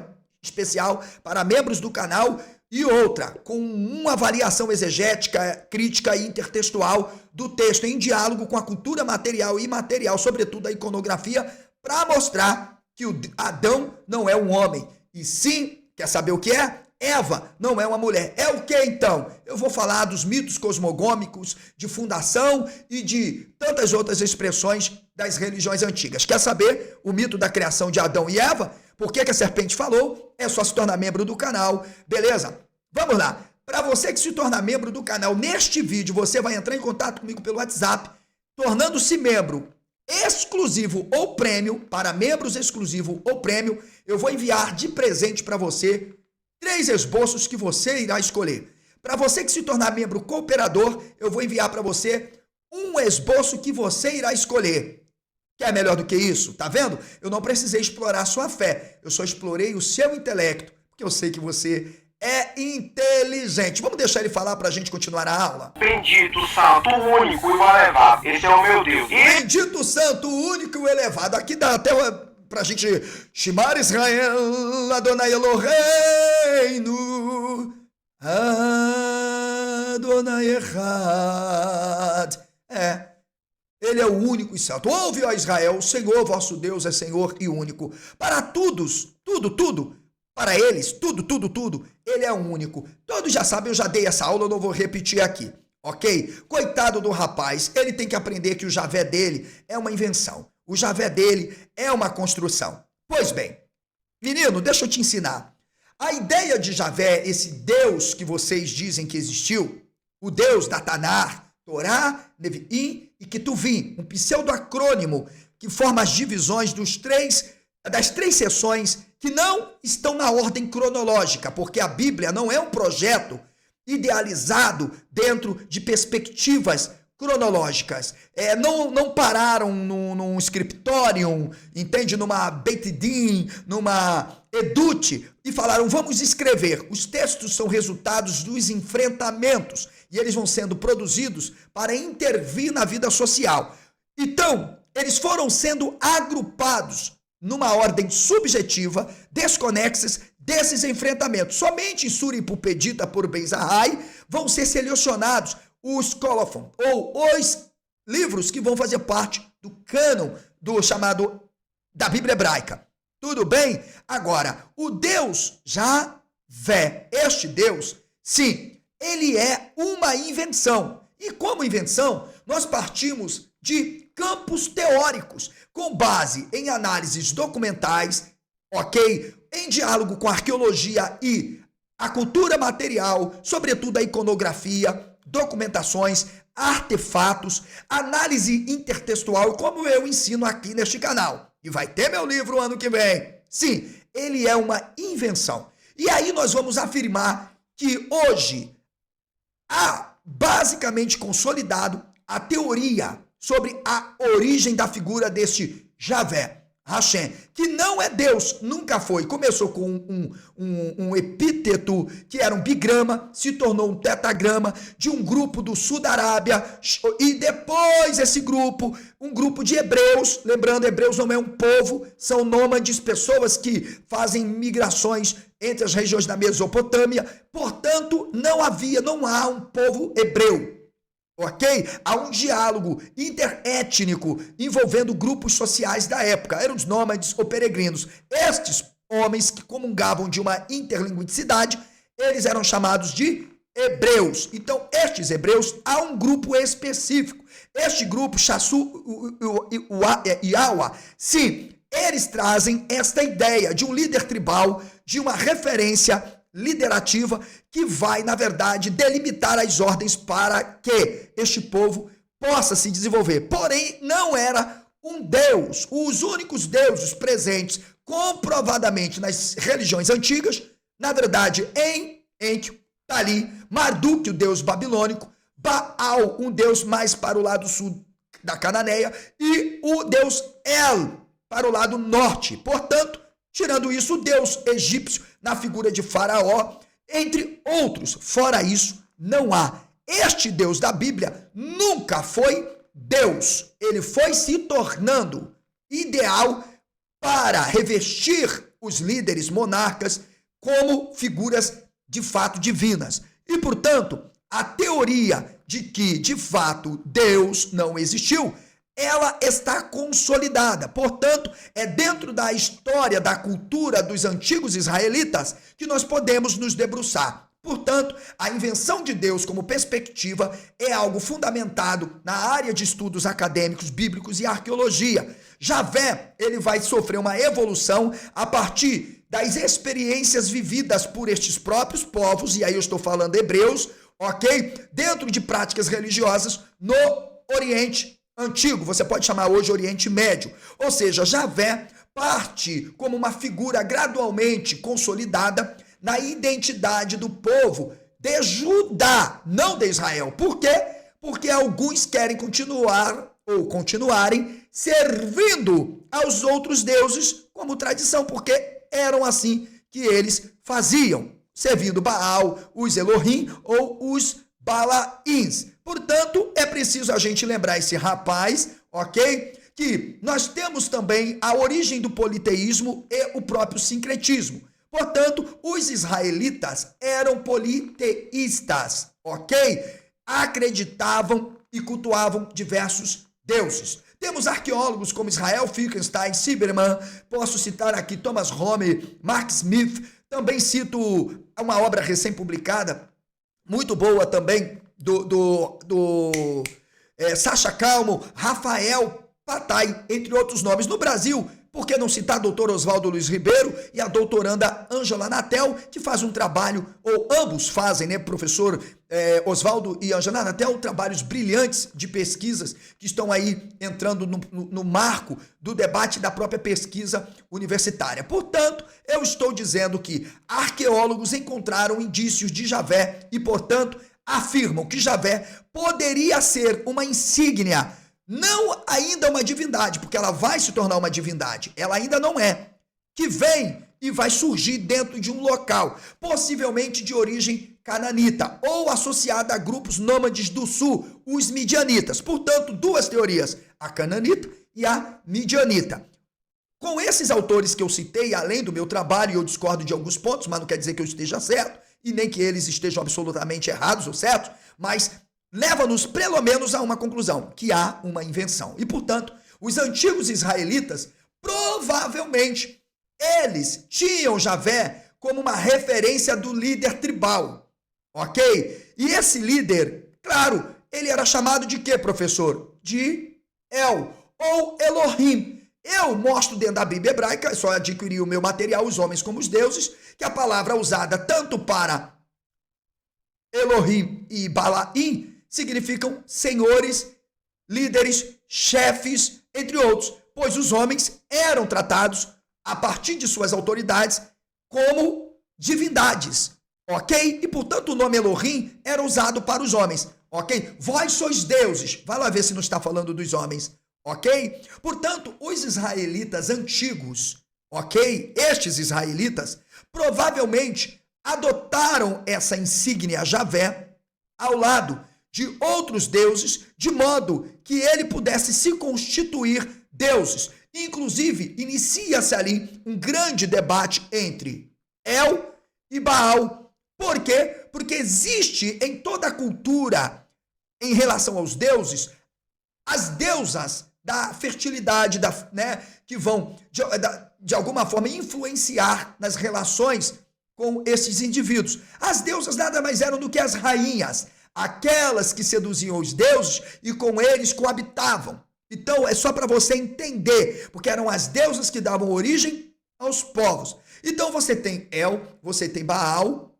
especial para membros do canal. E outra, com uma avaliação exegética, crítica e intertextual do texto em diálogo com a cultura material e imaterial, sobretudo a iconografia, para mostrar que o Adão não é um homem. E sim, quer saber o que é? Eva não é uma mulher. É o que então? Eu vou falar dos mitos cosmogômicos, de fundação e de tantas outras expressões das religiões antigas. Quer saber o mito da criação de Adão e Eva? Por que a serpente falou? É só se tornar membro do canal, beleza? Vamos lá. Para você que se tornar membro do canal, neste vídeo você vai entrar em contato comigo pelo WhatsApp, tornando-se membro exclusivo ou prêmio, para membros exclusivo ou prêmio, eu vou enviar de presente para você 3 esboços que você irá escolher. Para você que se tornar membro cooperador, eu vou enviar para você um esboço que você irá escolher. Quer melhor do que isso? Tá vendo? Eu não precisei explorar a sua fé, eu só explorei o seu intelecto, porque eu sei que você é inteligente. Vamos deixar ele falar para a gente continuar a aula? Bendito, santo, único e o elevado. Esse é o meu Deus. Bendito, santo, único e o elevado. Aqui dá até pra gente... Shemar Israel, Adonai Eloheinu, Adonai Echad. Ele é o único e santo. Ouve, ó Israel, o Senhor vosso Deus é Senhor e único. Para todos, tudo. Para eles, tudo. Ele é o único. Todos já sabem, eu já dei essa aula, eu não vou repetir aqui. Ok? Coitado do rapaz, ele tem que aprender que o Javé dele é uma invenção. O Javé dele é uma construção. Pois bem, menino, deixa eu te ensinar. A ideia de Javé, esse Deus que vocês dizem que existiu, o Deus da Tanar, Torá, Neviim e Ketuvim, um pseudo-acrônimo que forma as divisões das três seções que não estão na ordem cronológica, porque a Bíblia não é um projeto idealizado dentro de perspectivas cronológicas. Não pararam num scriptorium, entende? Numa Beit Din, numa Edute, e falaram, vamos escrever. Os textos são resultados dos enfrentamentos, e eles vão sendo produzidos para intervir na vida social. Então, eles foram sendo agrupados numa ordem subjetiva, desconexas desses enfrentamentos. Somente em Suripupedita por Ben Zahai vão ser selecionados os Colofon, ou os livros que vão fazer parte do cânon da Bíblia hebraica. Tudo bem? Agora, o Deus Javé, este Deus, sim, ele é uma invenção. E como invenção, nós partimos de campos teóricos, com base em análises documentais, ok? Em diálogo com a arqueologia e a cultura material, sobretudo a iconografia, documentações, artefatos, análise intertextual, como eu ensino aqui neste canal. E vai ter meu livro ano que vem. Sim, ele é uma invenção. E aí nós vamos afirmar que hoje há basicamente consolidado a teoria sobre a origem da figura deste Javé, Hashem, que não é Deus, nunca foi. Começou com um epíteto que era um bigrama, se tornou um tetagrama de um grupo do sul da Arábia, e depois esse grupo, um grupo de hebreus, lembrando, hebreus não é um povo, são nômades, pessoas que fazem migrações entre as regiões da Mesopotâmia, portanto, não há um povo hebreu. Ok? Há um diálogo interétnico envolvendo grupos sociais da época. Eram os nômades ou peregrinos. Estes homens que comungavam de uma interlinguicidade, eles eram chamados de hebreus. Então, estes hebreus, há um grupo específico. Este grupo, Shassu Iawa, sim, eles trazem esta ideia de um líder tribal, de uma referência liderativa que vai, na verdade, delimitar as ordens para que este povo possa se desenvolver. Porém, não era um Deus. Os únicos deuses presentes comprovadamente nas religiões antigas, na verdade, em Enki, Tali, Marduk, o deus babilônico, Baal, um deus mais para o lado sul da Cananeia, e o deus El, para o lado norte. Portanto, tirando isso, o deus egípcio na figura de Faraó, entre outros. Fora isso, não há. Este Deus da Bíblia nunca foi Deus. Ele foi se tornando ideal para revestir os líderes monarcas como figuras de fato divinas. E, portanto, a teoria de que, de fato, Deus não existiu, ela está consolidada. Portanto, é dentro da história, da cultura dos antigos israelitas que nós podemos nos debruçar. Portanto, a invenção de Deus como perspectiva é algo fundamentado na área de estudos acadêmicos, bíblicos e arqueologia. Javé, ele vai sofrer uma evolução a partir das experiências vividas por estes próprios povos, e aí eu estou falando hebreus, ok? Dentro de práticas religiosas no Oriente Antigo, você pode chamar hoje Oriente Médio. Ou seja, Javé parte como uma figura gradualmente consolidada na identidade do povo de Judá, não de Israel. Por quê? Porque alguns querem continuarem servindo aos outros deuses como tradição, porque eram assim que eles faziam. servindo Baal, os Elohim ou os Balaíns. Portanto, é preciso a gente lembrar esse rapaz, ok? Que nós temos também a origem do politeísmo e o próprio sincretismo. Portanto, os israelitas eram politeístas, ok? Acreditavam e cultuavam diversos deuses. Temos arqueólogos como Israel Finkelstein, Silberman, posso citar aqui Thomas Homer, Mark Smith, também cito uma obra recém-publicada, muito boa também, do Sacha Calmo, Rafael Patai, entre outros nomes. No Brasil, por que não citar o doutor Oswaldo Luiz Ribeiro e a doutoranda Ângela Natel, que faz um trabalho, ou ambos fazem, né, professor Oswaldo e Ângela Natel, trabalhos brilhantes de pesquisas que estão aí entrando no marco do debate da própria pesquisa universitária. Portanto, eu estou dizendo que arqueólogos encontraram indícios de Javé e, portanto, afirmam que Javé poderia ser uma insígnia, não ainda uma divindade, porque ela vai se tornar uma divindade, ela ainda não é, que vem e vai surgir dentro de um local, possivelmente de origem cananita, ou associada a grupos nômades do sul, os midianitas. Portanto, duas teorias, a cananita e a midianita. Com esses autores que eu citei, além do meu trabalho, eu discordo de alguns pontos, mas não quer dizer que eu esteja certo, e nem que eles estejam absolutamente errados ou certos, mas leva-nos pelo menos a uma conclusão, que há uma invenção. E, portanto, os antigos israelitas, provavelmente, eles tinham Javé como uma referência do líder tribal, ok? E esse líder, claro, ele era chamado de quê, professor? De El, ou Elohim. Eu mostro dentro da Bíblia hebraica, só adquiri o meu material, Os Homens como os Deuses, que a palavra usada tanto para Elohim e Balaim significam senhores, líderes, chefes, entre outros, pois os homens eram tratados, a partir de suas autoridades, como divindades, ok? E, portanto, o nome Elohim era usado para os homens, ok? Vós sois deuses. Vai lá ver se não está falando dos homens, ok? Portanto, os israelitas antigos, ok? Estes israelitas provavelmente adotaram essa insígnia Javé ao lado de outros deuses, de modo que ele pudesse se constituir deuses. Inclusive, inicia-se ali um grande debate entre El e Baal. Por quê? Porque existe em toda a cultura, em relação aos deuses, as deusas da fertilidade, que vão, de alguma forma, influenciar nas relações com esses indivíduos. As deusas nada mais eram do que as rainhas, aquelas que seduziam os deuses e com eles coabitavam. Então, é só para você entender, porque eram as deusas que davam origem aos povos. Então, você tem El, você tem Baal,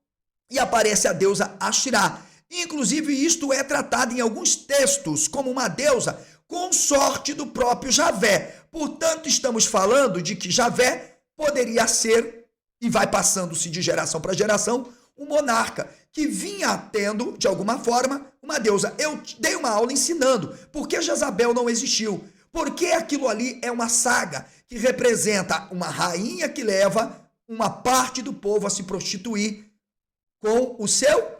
e aparece a deusa Ashirá. Inclusive, isto é tratado em alguns textos como uma deusa consorte do próprio Javé. Portanto, estamos falando de que Javé poderia ser, e vai passando-se de geração para geração, um monarca que vinha tendo, de alguma forma, uma deusa. Eu dei uma aula ensinando por que Jezabel não existiu. Porque aquilo ali é uma saga que representa uma rainha que leva uma parte do povo a se prostituir com o seu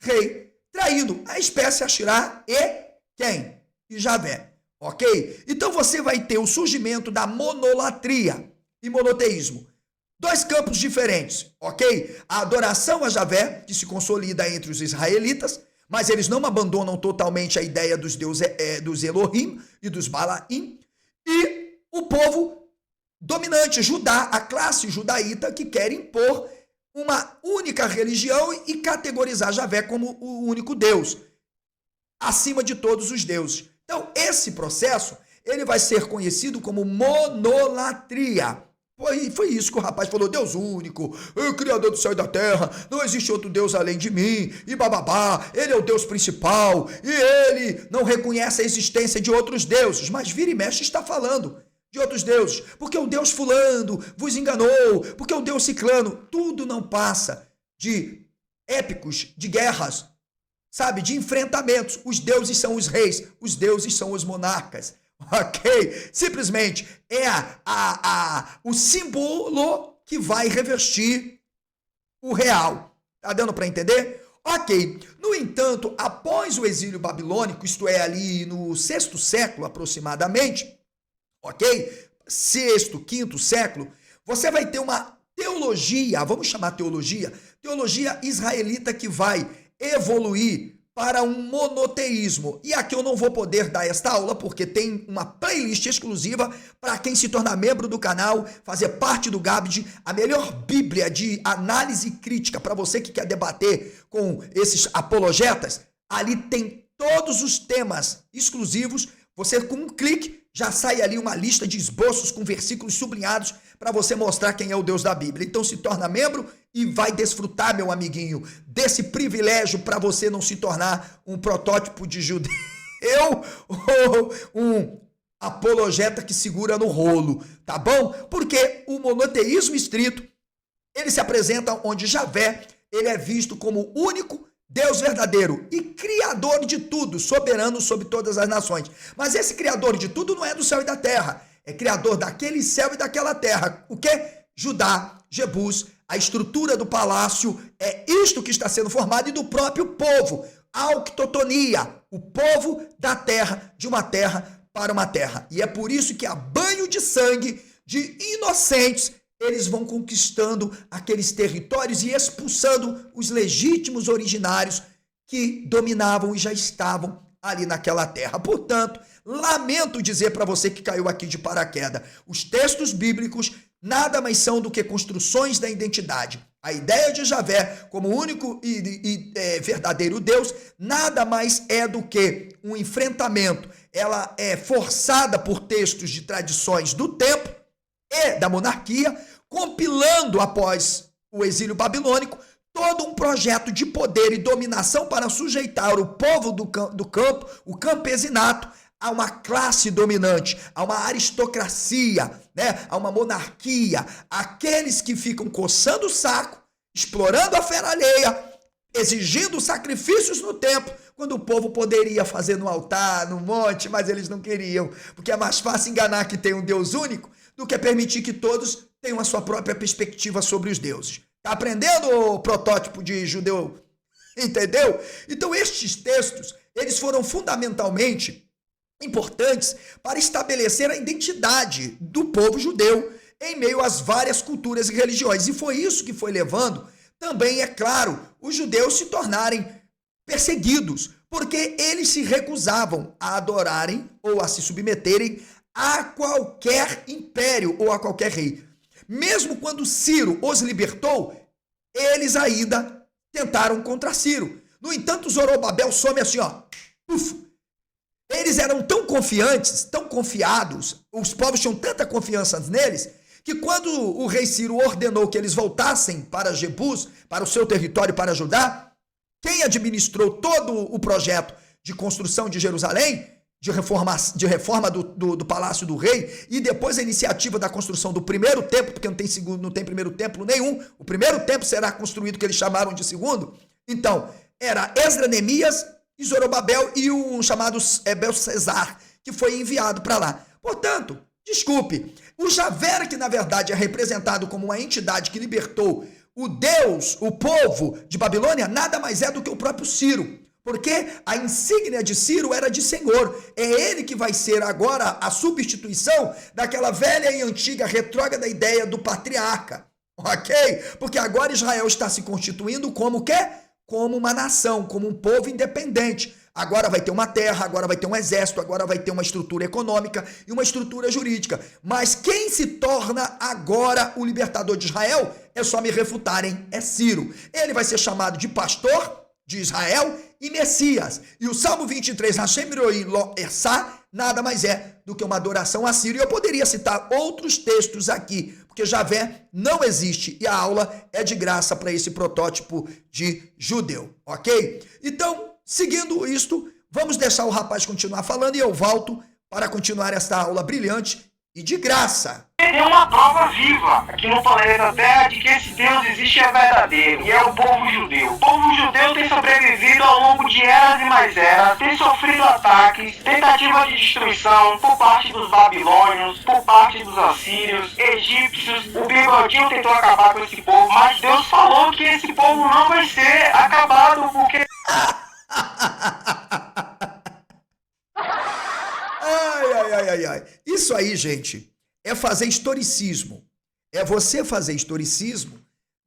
rei, traindo a espécie Ashirá e quem? E Javé, ok? Então você vai ter o surgimento da monolatria e monoteísmo. Dois campos diferentes, ok? A adoração a Javé, que se consolida entre os israelitas, mas eles não abandonam totalmente a ideia dos deuses, dos Elohim e dos Balaim, e o povo dominante, Judá, a classe judaíta, que quer impor uma única religião e categorizar Javé como o único Deus, acima de todos os deuses. Então, esse processo, ele vai ser conhecido como monolatria. Foi isso que o rapaz falou, Deus único, o Criador do céu e da terra, não existe outro Deus além de mim, e bababá, ele é o Deus principal, e ele não reconhece a existência de outros deuses, mas vira e mexe está falando de outros deuses, porque o Deus fulano vos enganou, porque o Deus ciclano, tudo não passa de épicos, de guerras, sabe, de enfrentamentos. Os deuses são os reis, os deuses são os monarcas, ok? Simplesmente é o símbolo que vai revestir o real. Tá dando para entender? Ok. No entanto, após o exílio babilônico, isto é, ali no 6º século aproximadamente, ok? 6º, 5º século, você vai ter uma teologia, vamos chamar teologia israelita que vai evoluir para um monoteísmo. E aqui eu não vou poder dar esta aula, porque tem uma playlist exclusiva para quem se tornar membro do canal, fazer parte do GABD, a melhor bíblia de análise crítica para você que quer debater com esses apologetas. Ali tem todos os temas exclusivos. Você, com um clique, já sai ali uma lista de esboços com versículos sublinhados para você mostrar quem é o Deus da Bíblia. Então se torna membro e vai desfrutar, meu amiguinho, desse privilégio para você não se tornar um protótipo de judeu ou um apologeta que segura no rolo, tá bom? Porque o monoteísmo estrito, ele se apresenta onde Javé, ele é visto como o único Deus verdadeiro e criador de tudo, soberano sobre todas as nações. Mas esse criador de tudo não é do céu e da terra, é criador daquele céu e daquela terra. O que? Judá, Jebus, a estrutura do palácio, é isto que está sendo formado, e do próprio povo, auctotonia, o povo da terra, de uma terra para uma terra. E é por isso que a banho de sangue de inocentes, eles vão conquistando aqueles territórios e expulsando os legítimos originários que dominavam e já estavam ali naquela terra. Portanto, lamento dizer para você que caiu aqui de paraquedas, os textos bíblicos nada mais são do que construções da identidade. A ideia de Javé como único e verdadeiro Deus nada mais é do que um enfrentamento. Ela é forçada por textos de tradições do tempo e da monarquia, compilando após o exílio babilônico todo um projeto de poder e dominação para sujeitar o povo do campo, o campesinato, a uma classe dominante, a uma aristocracia, né? A uma monarquia, aqueles que ficam coçando o saco, explorando a fera alheia, exigindo sacrifícios no templo, quando o povo poderia fazer no altar, no monte, mas eles não queriam, porque é mais fácil enganar que tem um Deus único do que permitir que todos tenham a sua própria perspectiva sobre os deuses. Tá aprendendo, o protótipo de judeu? Entendeu? Então estes textos, eles foram fundamentalmente importantes para estabelecer a identidade do povo judeu em meio às várias culturas e religiões. E foi isso que foi levando também, é claro, os judeus se tornarem perseguidos, porque eles se recusavam a adorarem ou a se submeterem a qualquer império ou a qualquer rei. Mesmo quando Ciro os libertou, eles ainda tentaram contra Ciro. No entanto, Zorobabel some assim, ó. Uf. Eles eram tão confiantes, tão confiados, os povos tinham tanta confiança neles, que quando o rei Ciro ordenou que eles voltassem para Jebus, para o seu território, para Judá, quem administrou todo o projeto de construção de Jerusalém, de reforma do Palácio do Rei, e depois a iniciativa da construção do primeiro templo, porque não tem primeiro templo nenhum, o primeiro templo será construído, que eles chamaram de segundo. Então, era Esdras, Neemias e Zorobabel e um chamado Belcesar, que foi enviado para lá. Portanto, desculpe, o Javé, que na verdade é representado como uma entidade que libertou o Deus, o povo de Babilônia, nada mais é do que o próprio Ciro. Porque a insígnia de Ciro era de Senhor. É ele que vai ser agora a substituição daquela velha e antiga retrógrada ideia do patriarca. Ok? Porque agora Israel está se constituindo como o quê? Como uma nação, como um povo independente. Agora vai ter uma terra, agora vai ter um exército, agora vai ter uma estrutura econômica e uma estrutura jurídica. Mas quem se torna agora o libertador de Israel, é só me refutarem, é Ciro. Ele vai ser chamado de pastor de Israel e Messias. E o Salmo 23, Hashem Roi Lo Ersá, nada mais é do que uma adoração a Ciro. E eu poderia citar outros textos aqui, porque Javé não existe e a aula é de graça para esse protótipo de judeu, ok? Então, seguindo isto, vamos deixar o rapaz continuar falando e eu volto para continuar esta aula brilhante e de graça. tem uma prova viva aqui no planeta Terra de que esse Deus existe e é verdadeiro, e é o povo judeu. O povo judeu tem sobrevivido ao longo de eras e mais eras, tem sofrido ataques, tentativa de destruição por parte dos babilônios, por parte dos assírios, egípcios. O Bigodinho tentou acabar com esse povo, mas Deus falou que esse povo não vai ser acabado porque... Ai. Isso aí, gente, é fazer historicismo. É você fazer historicismo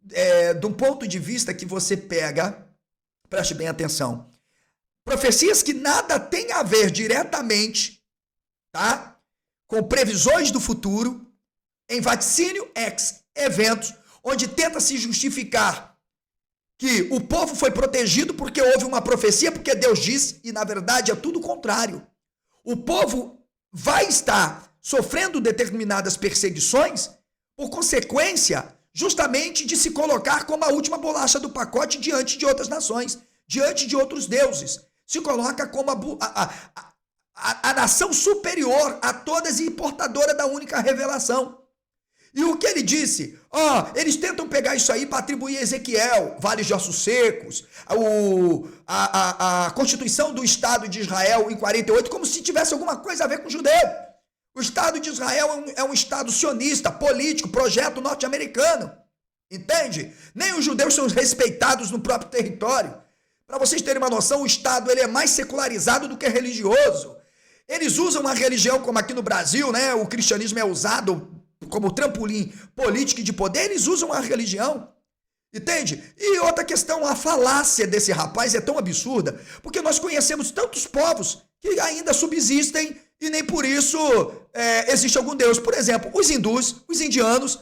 de um ponto de vista que você pega, preste bem atenção, profecias que nada tem a ver diretamente, tá, com previsões do futuro, em vaticínio ex eventos, onde tenta se justificar que o povo foi protegido porque houve uma profecia, porque Deus disse, e na verdade é tudo o contrário. O povo vai estar sofrendo determinadas perseguições por consequência justamente de se colocar como a última bolacha do pacote diante de outras nações, diante de outros deuses. Se coloca como a nação superior a todas e portadora da única revelação. E o que ele disse? Eles tentam pegar isso aí para atribuir a Ezequiel, vales de ossos secos, a constituição do Estado de Israel em 48, como se tivesse alguma coisa a ver com o judeu. O Estado de Israel é um Estado sionista, político, projeto norte-americano. Entende? Nem os judeus são respeitados no próprio território. Para vocês terem uma noção, o Estado ele é mais secularizado do que religioso. Eles usam a religião, como aqui no Brasil, né? O cristianismo é usado como trampolim político e de poder, eles usam a religião, entende? E outra questão, a falácia desse rapaz é tão absurda, porque nós conhecemos tantos povos que ainda subsistem e nem por isso existe algum Deus. Por exemplo, os hindus, os indianos,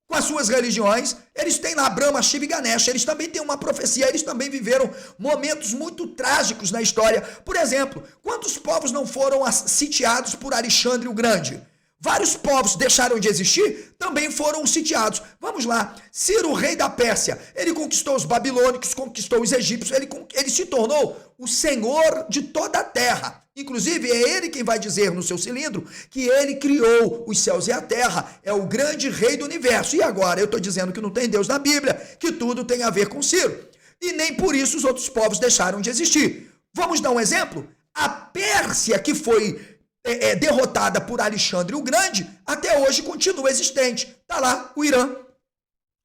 com as suas religiões, eles têm lá Brahma, Shiva e Ganesha, eles também têm uma profecia, eles também viveram momentos muito trágicos na história. Por exemplo, quantos povos não foram sitiados por Alexandre o Grande? Vários povos deixaram de existir, também foram sitiados. Vamos lá, Ciro, rei da Pérsia, ele conquistou os babilônicos, conquistou os egípcios, ele se tornou o senhor de toda a terra. Inclusive, é ele quem vai dizer no seu cilindro que ele criou os céus e a terra, é o grande rei do universo. E agora, eu estou dizendo que não tem Deus na Bíblia, que tudo tem a ver com Ciro. E nem por isso os outros povos deixaram de existir. Vamos dar um exemplo? A Pérsia, que foi derrotada por Alexandre o Grande, até hoje continua existente. Está lá o Irã,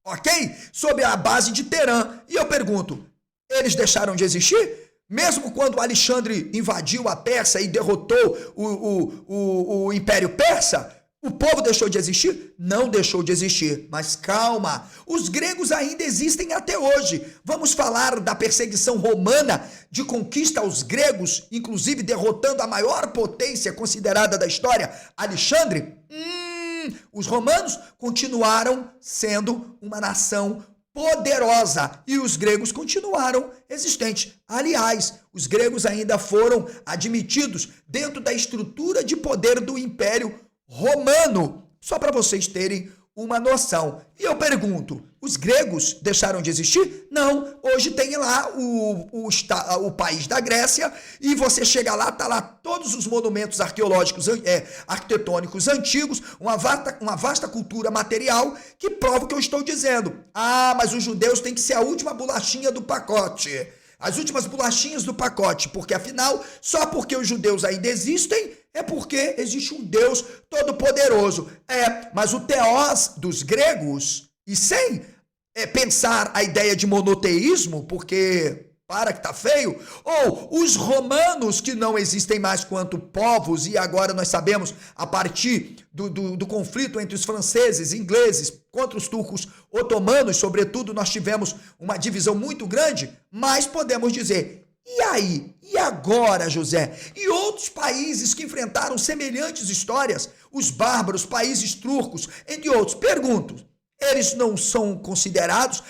ok? Sob a base de Teherã. E eu pergunto, eles deixaram de existir? Mesmo quando Alexandre invadiu a Pérsia e derrotou o Império Persa, o povo deixou de existir? Não deixou de existir. Mas calma, os gregos ainda existem até hoje. Vamos falar da perseguição romana de conquista aos gregos, inclusive derrotando a maior potência considerada da história, Alexandre? Os romanos continuaram sendo uma nação poderosa e os gregos continuaram existentes. Aliás, os gregos ainda foram admitidos dentro da estrutura de poder do Império Romano, só para vocês terem uma noção. E eu pergunto, os gregos deixaram de existir? Não, hoje tem lá o país da Grécia e você chega lá, tá lá todos os monumentos arqueológicos, arquitetônicos antigos, uma vasta cultura material que prova o que eu estou dizendo. Mas os judeus têm que ser a última bolachinha do pacote. As últimas bolachinhas do pacote, porque afinal, só porque os judeus ainda existem, é porque existe um Deus todo-poderoso. Mas o teós dos gregos, e sem pensar a ideia de monoteísmo, porque para que tá feio, ou os romanos que não existem mais quanto povos, e agora nós sabemos, a partir do conflito entre os franceses, ingleses, contra os turcos otomanos, sobretudo, nós tivemos uma divisão muito grande, mas podemos dizer, e aí? E agora, José? E outros países que enfrentaram semelhantes histórias, os bárbaros, países turcos, entre outros, pergunto, eles não são considerados?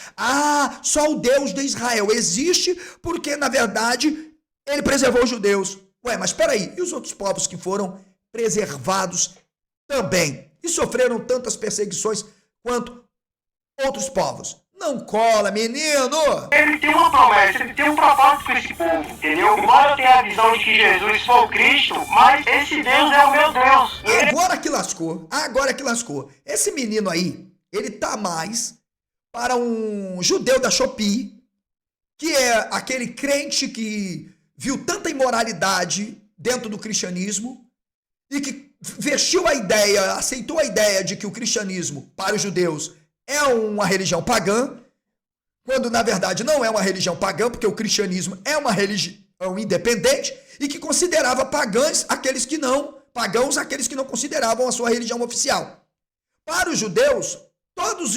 Só o Deus de Israel existe porque, na verdade, ele preservou os judeus. Mas espera aí, e os outros povos que foram preservados também? E sofreram tantas perseguições quanto outros povos? Não cola, menino! Ele tem uma promessa, ele tem um propósito com esse povo, entendeu? Embora eu tenha a visão de que Jesus foi o Cristo, mas esse Deus é o meu Deus. Agora que lascou. Esse menino aí, ele tá mais para um judeu da Shopee, que é aquele crente que viu tanta imoralidade dentro do cristianismo e que aceitou a ideia de que o cristianismo, para os judeus, é uma religião pagã, quando na verdade não é uma religião pagã, porque o cristianismo é uma religião independente e que considerava pagãos aqueles que não consideravam a sua religião oficial. Para os judeus, todos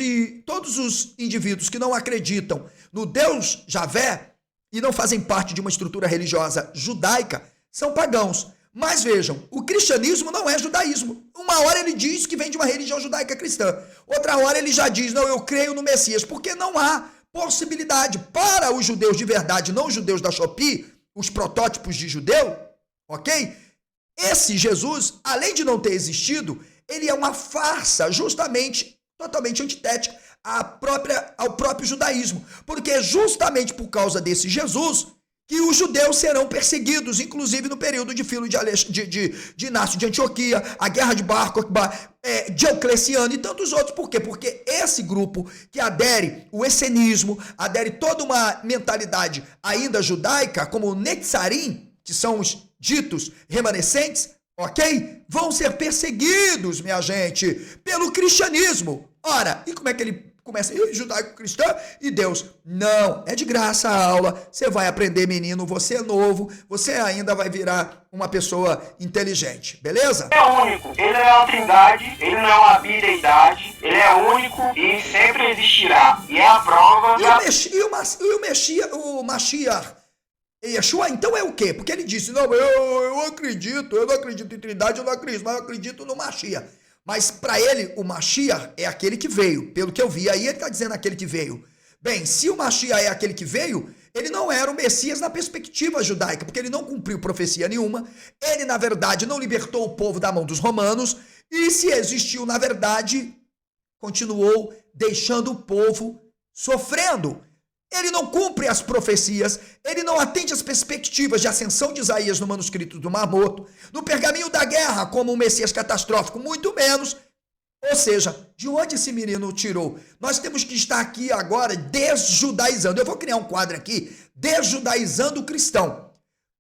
os indivíduos que não acreditam no Deus Javé e não fazem parte de uma estrutura religiosa judaica são pagãos. Mas vejam, o cristianismo não é judaísmo. Uma hora ele diz que vem de uma religião judaica cristã. Outra hora ele já diz, não, eu creio no Messias. Porque não há possibilidade para os judeus de verdade, não os judeus da Shopee, os protótipos de judeu, ok? Esse Jesus, além de não ter existido, ele é uma farsa justamente, totalmente antitética ao próprio judaísmo. Porque é justamente por causa desse Jesus que os judeus serão perseguidos, inclusive no período de Filo de Inácio de Antioquia, a guerra de Bar Kokhba, Diocleciano e tantos outros. Por quê? Porque esse grupo que adere o essenismo, adere toda uma mentalidade ainda judaica, como o Netzarim, que são os ditos remanescentes, ok? Vão ser perseguidos, minha gente, pelo cristianismo. Ora, e como é que ele começa judaico-cristã e Deus? Não, é de graça a aula, você vai aprender, menino, você é novo, você ainda vai virar uma pessoa inteligente, beleza? Ele é único, ele não é uma trindade, ele não é uma bideidade, ele é único e sempre existirá. E é a prova... O Mashiach, Yeshua, então é o quê? Porque ele disse, não, eu não acredito em trindade, eu não acredito, mas eu acredito no Mashiach. Mas para ele, o Mashiach é aquele que veio. Pelo que eu vi, aí ele está dizendo aquele que veio. Bem, se o Mashiach é aquele que veio, ele não era o Messias na perspectiva judaica, porque ele não cumpriu profecia nenhuma, ele, na verdade, não libertou o povo da mão dos romanos, e se existiu, na verdade, continuou deixando o povo sofrendo. Ele não cumpre as profecias, ele não atende às perspectivas de ascensão de Isaías no manuscrito do Mar Morto, no pergaminho da guerra como um Messias catastrófico, muito menos. Ou seja, de onde esse menino tirou? Nós temos que estar aqui agora desjudaizando. Eu vou criar um quadro aqui, desjudaizando o cristão.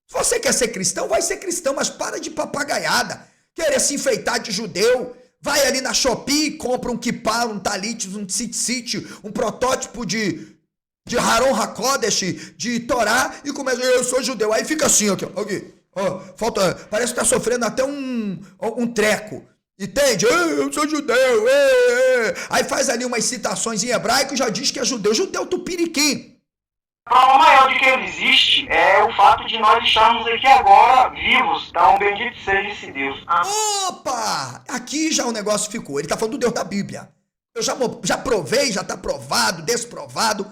Se você quer ser cristão, vai ser cristão, mas para de papagaiada, querer se enfeitar de judeu. Vai ali na Shopee, compra um kippah, um talit, um tzitzit, um protótipo de Haron HaKodesh, de Torá, e começa, eu sou judeu. Aí fica assim, aqui, parece que tá sofrendo até um treco. Entende? Eu sou judeu. Aí faz ali umas citações em hebraico e já diz que é judeu. Judeu tupiniquim. A prova maior de que ele existe é o fato de nós estarmos aqui agora vivos. Então, bendito seja esse Deus. Opa! Aqui já o negócio ficou. Ele tá falando do Deus da Bíblia. Eu já provei, já tá provado, desprovado.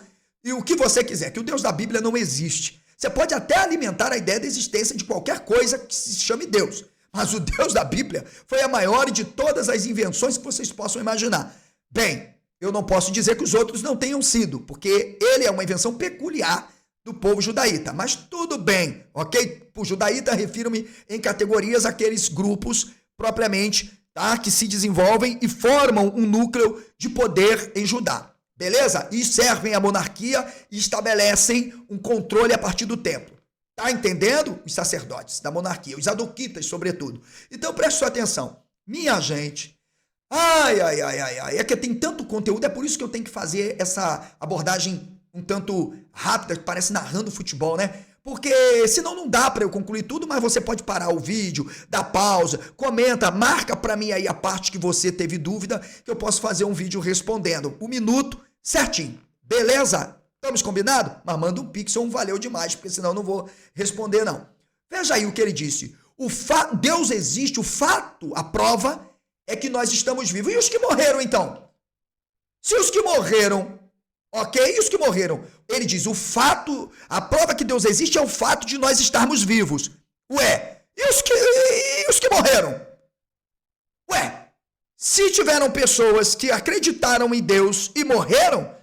E o que você quiser, que o Deus da Bíblia não existe. Você pode até alimentar a ideia da existência de qualquer coisa que se chame Deus. Mas o Deus da Bíblia foi a maior de todas as invenções que vocês possam imaginar. Bem, eu não posso dizer que os outros não tenham sido, porque ele é uma invenção peculiar do povo judaíta. Mas tudo bem, ok? Por judaíta, refiro-me em categorias àqueles grupos propriamente, tá? Que se desenvolvem e formam um núcleo de poder em Judá. Beleza? E servem à monarquia e estabelecem um controle a partir do templo. Tá entendendo? Os sacerdotes da monarquia, os adoquitas, sobretudo. Então, preste sua atenção. Minha gente, é que tem tanto conteúdo, é por isso que eu tenho que fazer essa abordagem um tanto rápida, que parece narrando futebol, né? Porque senão não dá para eu concluir tudo, mas você pode parar o vídeo, dar pausa, comenta, marca para mim aí a parte que você teve dúvida, que eu posso fazer um vídeo respondendo. 1 minuto, certinho. Beleza? Estamos combinados? Mas manda um pix ou um valeu demais, porque senão eu não vou responder, não. Veja aí o que ele disse. Deus existe, o fato, a prova, é que nós estamos vivos. E os que morreram, então? Se os que morreram, ok? E os que morreram? Ele diz, o fato, a prova que Deus existe é o fato de nós estarmos vivos. Ué, e os que morreram? Ué, se tiveram pessoas que acreditaram em Deus e morreram,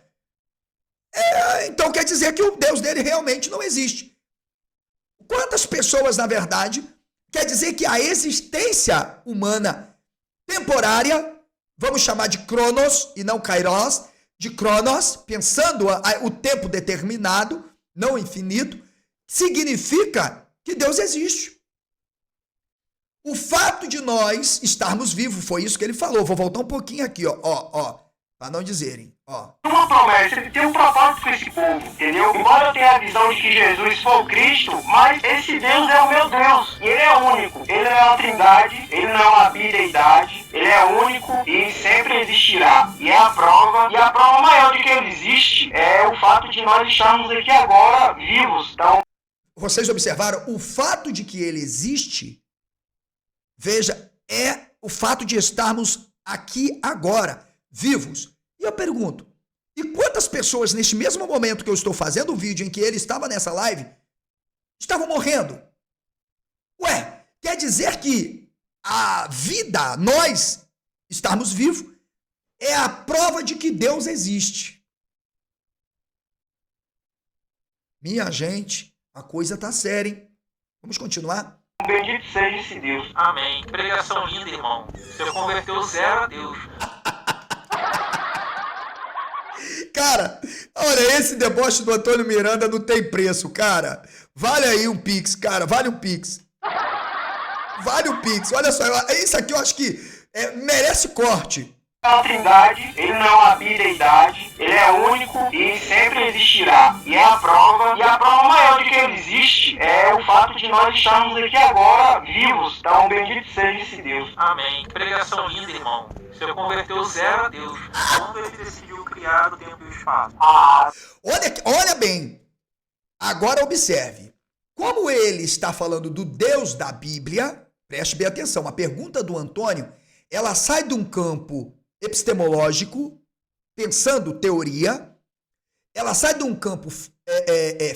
Então quer dizer que o Deus dele realmente não existe. Quantas pessoas, na verdade, quer dizer que a existência humana temporária, vamos chamar de Cronos e não Kairos, de Cronos, pensando o tempo determinado, não infinito, significa que Deus existe. O fato de nós estarmos vivos, foi isso que ele falou. Vou voltar um pouquinho aqui, para não dizerem, Uma promessa, ele tem um propósito com esse povo, entendeu? Embora eu tenha a visão de que Jesus foi o Cristo, mas esse Deus é o meu Deus, e ele é único. Ele não é uma trindade, ele não é uma bideidade, ele é único e sempre existirá. E a prova maior de que ele existe é o fato de nós estarmos aqui agora vivos. Então, vocês observaram o fato de que ele existe? Veja, é o fato de estarmos aqui agora, vivos. E eu pergunto, e quantas pessoas neste mesmo momento que eu estou fazendo o vídeo em que ele estava nessa live, estavam morrendo? Ué, quer dizer que a vida, nós estarmos vivos, é a prova de que Deus existe. Minha gente, a coisa tá séria, hein? Vamos continuar? bendito seja esse Deus. Amém. Pregação linda, irmão. Você converteu 0 a Deus. Cara, olha, esse deboche do Antônio Miranda não tem preço, cara. Vale aí um Pix, cara, vale um Pix. Vale um Pix, olha só, isso aqui eu acho que merece corte. É uma trindade, ele não é uma bideidade, ele é único e sempre existirá. E a prova maior de que ele existe é o fato de nós estarmos aqui agora vivos. Então, bendito seja esse Deus. Amém. Pregação linda, irmão. Você converteu 0 a Deus. Quando ele decidiu criar o tempo e o espaço. Olha bem, agora observe. Como ele está falando do Deus da Bíblia, preste bem atenção, a pergunta do Antônio, ela sai de um campo epistemológico, pensando teoria, ela sai de um campo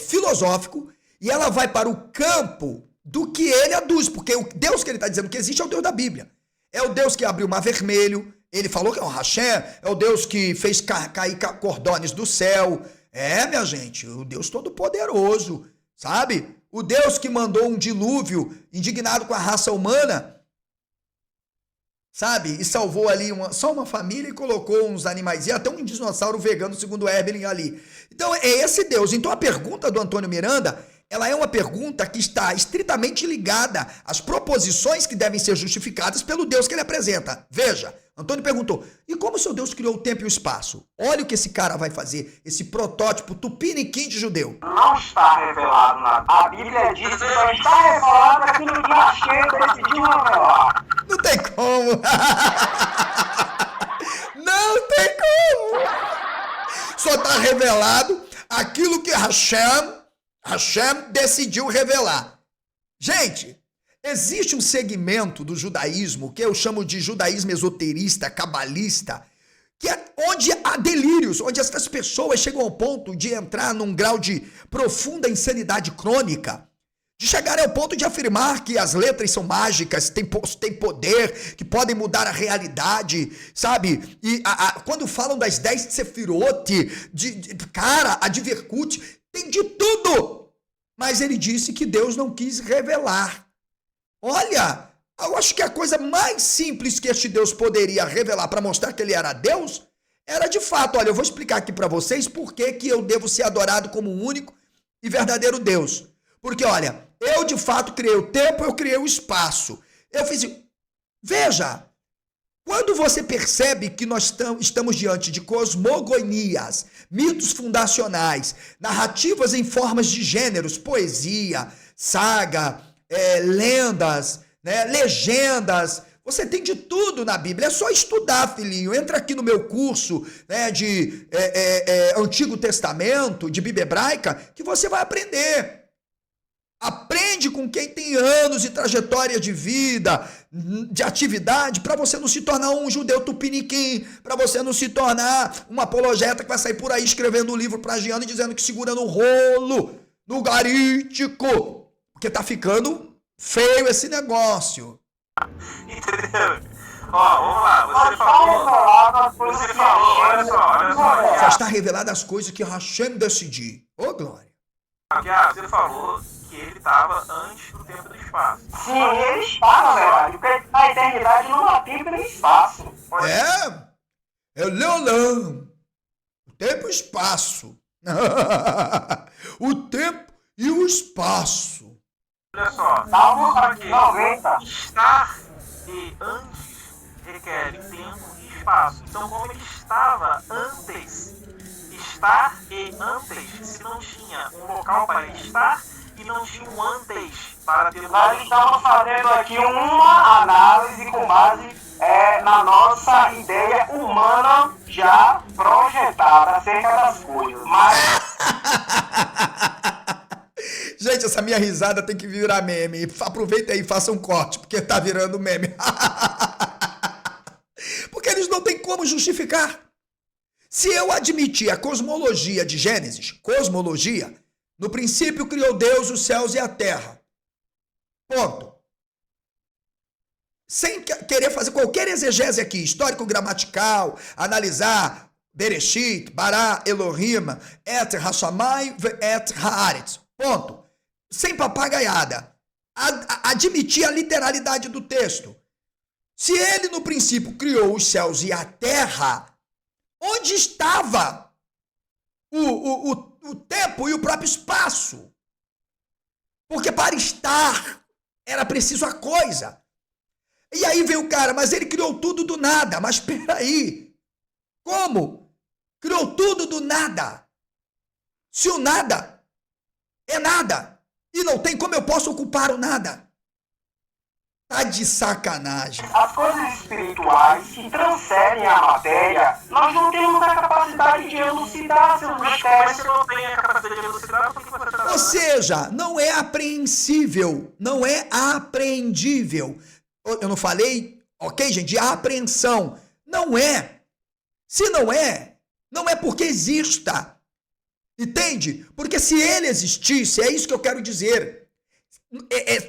filosófico e ela vai para o campo do que ele aduz, porque o Deus que ele está dizendo que existe é o Deus da Bíblia. É o Deus que abriu o mar vermelho, ele falou que é o Hashem, é o Deus que fez cair cordões do céu. Minha gente, o Deus Todo-Poderoso, sabe? O Deus que mandou um dilúvio indignado com a raça humana, sabe? E salvou ali só uma família e colocou uns animais, e até um dinossauro vegano, segundo Evelyn ali. Então, é esse Deus. Então, a pergunta do Antônio Miranda, ela é uma pergunta que está estritamente ligada às proposições que devem ser justificadas pelo Deus que ele apresenta. Veja, Antônio perguntou, e como o seu Deus criou o tempo e o espaço? Olha o que esse cara vai fazer, esse protótipo tupiniquim de judeu. Não está revelado nada. A Bíblia diz que só está revelado aquilo que a esquerda decidiu revelar. Não tem como. Não tem como. Só está revelado aquilo que Hashem decidiu revelar. Gente, existe um segmento do judaísmo que eu chamo de judaísmo esoterista, cabalista, que é onde há delírios, onde essas pessoas chegam ao ponto de entrar num grau de profunda insanidade crônica, de chegar ao ponto de afirmar que as letras são mágicas, têm poder, que podem mudar a realidade, sabe? E quando falam das 10 Sefirot, cara, a de Verkut, tem de tudo. Mas ele disse que Deus não quis revelar. Olha, eu acho que a coisa mais simples que este Deus poderia revelar para mostrar que ele era Deus, era de fato, olha, eu vou explicar aqui para vocês por que eu devo ser adorado como o único e verdadeiro Deus. Porque, olha, eu de fato criei o tempo, eu criei o espaço. Eu fiz... Veja, quando você percebe que nós estamos diante de cosmogonias, mitos fundacionais, narrativas em formas de gêneros, poesia, saga, lendas, né, legendas, você tem de tudo na Bíblia. É só estudar, filhinho. Entra aqui no meu curso, né, de Antigo Testamento, de Bíblia Hebraica, que você vai aprender. Aprende com quem tem anos de trajetória de vida, de atividade, para você não se tornar um judeu tupiniquim, para você não se tornar um apologeta que vai sair por aí escrevendo um livro plagiando e dizendo que segura no rolo, no garítico, porque tá ficando feio esse negócio. Entendeu? Ó, vamos lá, Mas está revelado as coisas Você que falou, Hashem olha só. Já está revelada as coisas que Hashem decidir. Ô, glória. Você falou que ele estava antes do tempo e do espaço. Sim, ele está, na verdade, porque a eternidade não há tempo nem espaço. É o Leolão. O tempo e o espaço. O tempo e o espaço. Olha só, Salmo porque 90. estar e antes requerem tempo e espaço. Então, como ele estava antes, estar e antes, se não tinha um local para estar e não tinha um antes para ter um Nós estamos fazendo aqui uma análise com base na nossa ideia humana já projetada acerca das coisas. Mas Gente, essa minha risada tem que virar meme. Aproveita aí e faça um corte, porque tá virando meme. Porque eles não têm como justificar. Se eu admitir a cosmologia de Gênesis, cosmologia, no princípio criou Deus os céus e a terra. Ponto. Sem querer fazer qualquer exegese aqui, histórico-gramatical, analisar Bereshit, Bará, Elohim, Et Hashamai, Et Haaretz. Ponto. Sem papagaiada. Admitir a literalidade do texto. Se ele, no princípio, criou os céus e a terra, onde estava o tempo e o próprio espaço? Porque para estar era preciso a coisa. E aí vem o cara, mas ele criou tudo do nada. Mas peraí, como? Criou tudo do nada. Se o nada é nada, e não tem como eu posso ocupar o nada. Tá de sacanagem. as coisas espirituais que transcendem a matéria, nós não temos a capacidade de elucidar seus Mas mistérios. você não tem a capacidade de elucidar, por que você está Ou seja, não é apreensível, não é apreendível. Eu não falei, ok, gente, de apreensão. Não é. Se não é, não é porque exista. Entende? Porque se ele existisse, é isso que eu quero dizer,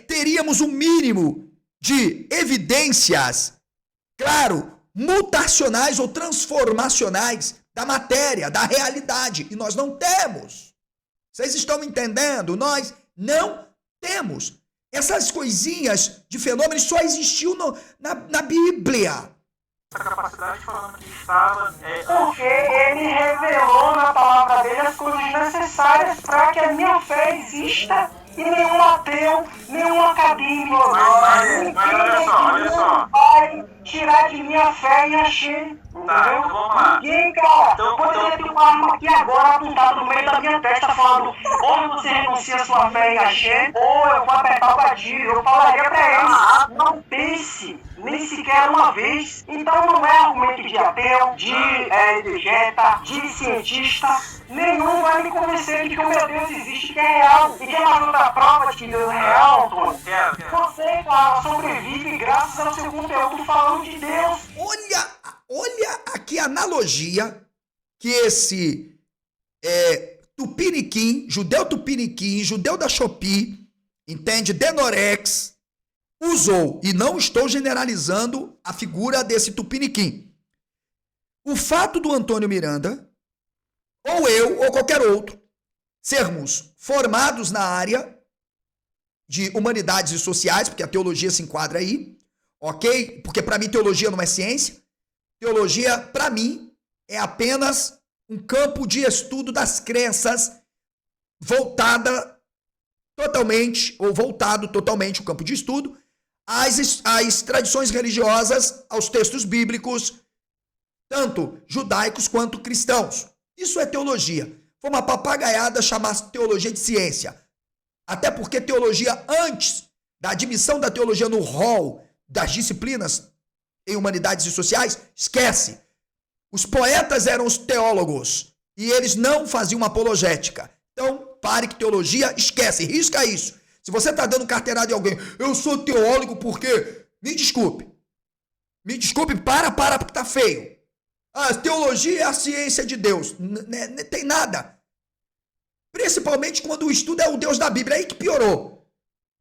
teríamos um mínimo de evidências, claro, mutacionais ou transformacionais da matéria, da realidade. E nós não temos. Vocês estão entendendo? Nós não temos. Essas coisinhas de fenômenos só existiu na Bíblia. a capacidade falando que estava... Porque ele revelou na palavra dele as coisas necessárias para que a minha fé exista. E nenhum ateu, nenhum acadêmico, Mas olha só. vai tirar de minha fé e Hashem. Entendeu? Então vamos lá. Ninguém, cara, Então, poderia ter uma arma aqui agora apontada no meio da minha testa falando: ou você renuncia a sua fé em Hashem, ou eu vou apertar o gatilho. Eu falaria pra ele: não pense, nem sequer uma vez. Então não é argumento de ateu, de exegeta, de cientista. Nenhum vai me convencer de que o meu Deus existe, que é real. E quer mais outra prova de que Deus é real, Antônio? Quero. Você, cara, sobrevive graças ao seu conteúdo falando de Deus. Olha aqui a analogia que esse Tupiniquim, judeu Tupiniquim, judeu da Shopee, entende? Denorex, usou. E não estou generalizando a figura desse Tupiniquim. O fato do Antônio Miranda, ou eu, ou qualquer outro, sermos formados na área de humanidades e sociais, porque a teologia se enquadra aí, ok? Porque para mim teologia não é ciência. Teologia, para mim, é apenas um campo de estudo das crenças voltado totalmente o campo de estudo às tradições religiosas, aos textos bíblicos, tanto judaicos quanto cristãos. Isso é teologia. Foi uma papagaiada chamar teologia de ciência. Até porque teologia, antes da admissão da teologia no rol das disciplinas em humanidades e sociais, esquece. Os poetas eram os teólogos e eles não faziam uma apologética. Então, pare que teologia, esquece, risca isso. Se você está dando carteirada em alguém, eu sou teólogo porque... Me desculpe, para, porque tá feio. A teologia é a ciência de Deus. Não tem nada. Principalmente quando o estudo é o Deus da Bíblia. Aí que piorou.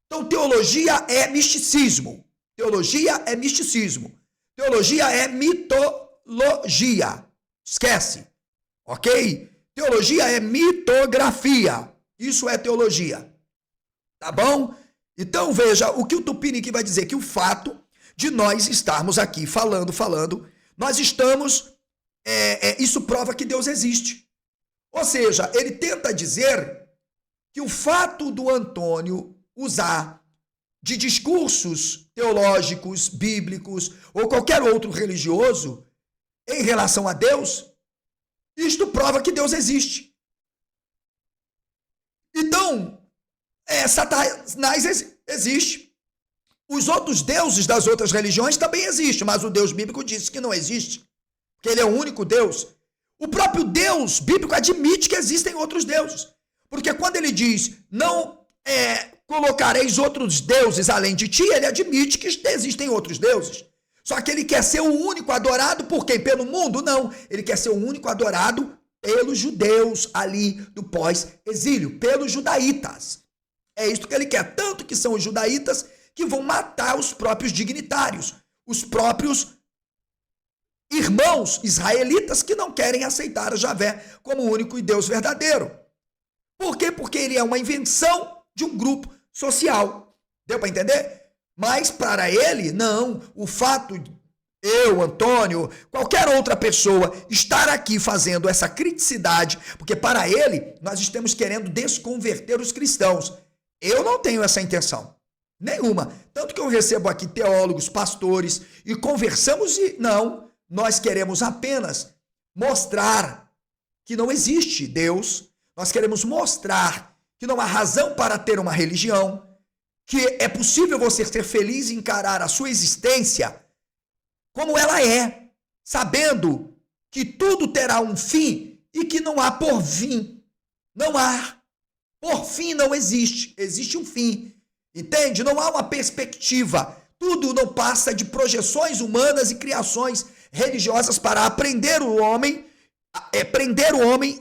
Então, teologia é misticismo. Teologia é misticismo. Teologia é mitologia. Esquece. Ok? Teologia é mitografia. Isso é teologia. Tá bom? Então veja o que o Tupiniquim vai dizer, que o fato de nós estarmos aqui falando, nós estamos, isso prova que Deus existe. Ou seja, ele tenta dizer que o fato do Antônio usar de discursos teológicos, bíblicos ou qualquer outro religioso em relação a Deus, isto prova que Deus existe. Então, Satanás existe. Os outros deuses das outras religiões também existem, mas o Deus bíblico disse que não existe, que ele é o único Deus. O próprio Deus bíblico admite que existem outros deuses, porque quando ele diz, não colocareis outros deuses além de ti, ele admite que existem outros deuses. Só que ele quer ser o único adorado por quem? Pelo mundo? Não. Ele quer ser o único adorado pelos judeus ali do pós-exílio, pelos judaítas. É isso que ele quer. Tanto que são os judaítas que vão matar os próprios dignitários, os próprios irmãos israelitas que não querem aceitar a Javé como o único e Deus verdadeiro. Por quê? Porque ele é uma invenção de um grupo social. Deu para entender? Mas para ele, não. O fato de eu, Antônio, qualquer outra pessoa estar aqui fazendo essa criticidade, porque para ele nós estamos querendo desconverter os cristãos. Eu não tenho essa intenção. Nenhuma. Tanto que eu recebo aqui teólogos, pastores e conversamos e não, nós queremos apenas mostrar que não existe Deus. Nós queremos mostrar que não há razão para ter uma religião, que é possível você ser feliz e encarar a sua existência como ela é, sabendo que tudo terá um fim e que não há por fim. Não há. Por fim não existe. Existe um fim. Entende? Não há uma perspectiva. Tudo não passa de projeções humanas e criações religiosas para prender o homem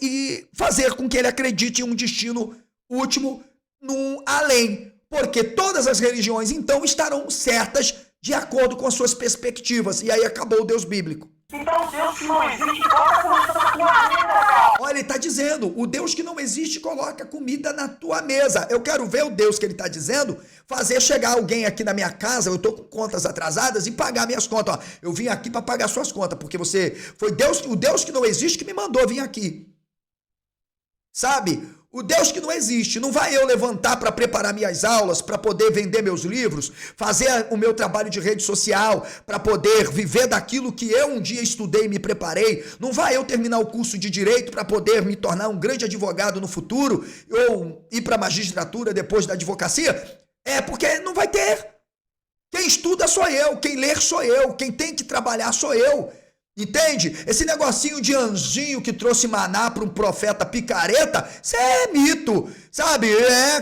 e fazer com que ele acredite em um destino último num além. Porque todas as religiões, então, estarão certas de acordo com as suas perspectivas. E aí acabou o Deus bíblico. Então Deus que não existe coloca comida na tua mesa, cara. Olha, ele está dizendo, o Deus que não existe coloca comida na tua mesa. Eu quero ver o Deus que ele está dizendo fazer chegar alguém aqui na minha casa, eu estou com contas atrasadas, e pagar minhas contas. Ó, eu vim aqui para pagar suas contas, porque você foi Deus, o Deus que não existe que me mandou vir aqui. Sabe? O Deus que não existe, não vai eu levantar para preparar minhas aulas, para poder vender meus livros, fazer o meu trabalho de rede social, para poder viver daquilo que eu um dia estudei e me preparei. Não vai eu terminar o curso de Direito para poder me tornar um grande advogado no futuro, ou ir para a magistratura depois da advocacia. Porque não vai ter. Quem estuda sou eu, quem ler sou eu, quem tem que trabalhar sou eu. Entende? Esse negocinho de anjinho que trouxe maná para um profeta picareta, isso é mito, sabe? É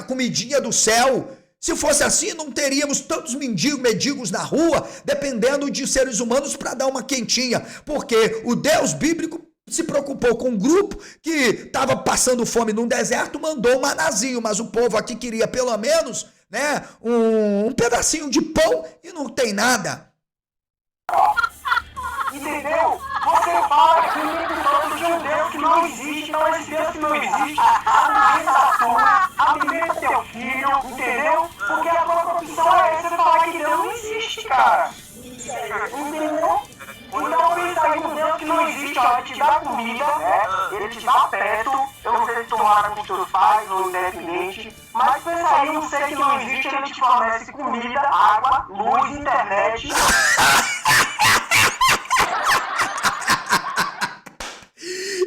comidinha do céu. Se fosse assim, não teríamos tantos mendigos na rua, dependendo de seres humanos para dar uma quentinha. Porque o Deus bíblico se preocupou com um grupo que estava passando fome num deserto, mandou um manazinho, mas o povo aqui queria pelo menos, né, um pedacinho de pão e não tem nada. Entendeu? Você fala aqui de um Deus que não existe, não é esse Deus que não existe. Alimenta a tua, alimenta teu filho, entendeu? Porque a tua profissão é essa, você falar que Deus não existe, cara. Entendeu? Então pensa aí no Deus que não existe, ó, ele te dá comida, ele te dá afeto, eu não sei se tu mora com teus pais ou independente, mas pensa aí no ser que não existe, ele te fornece comida, água, luz, internet.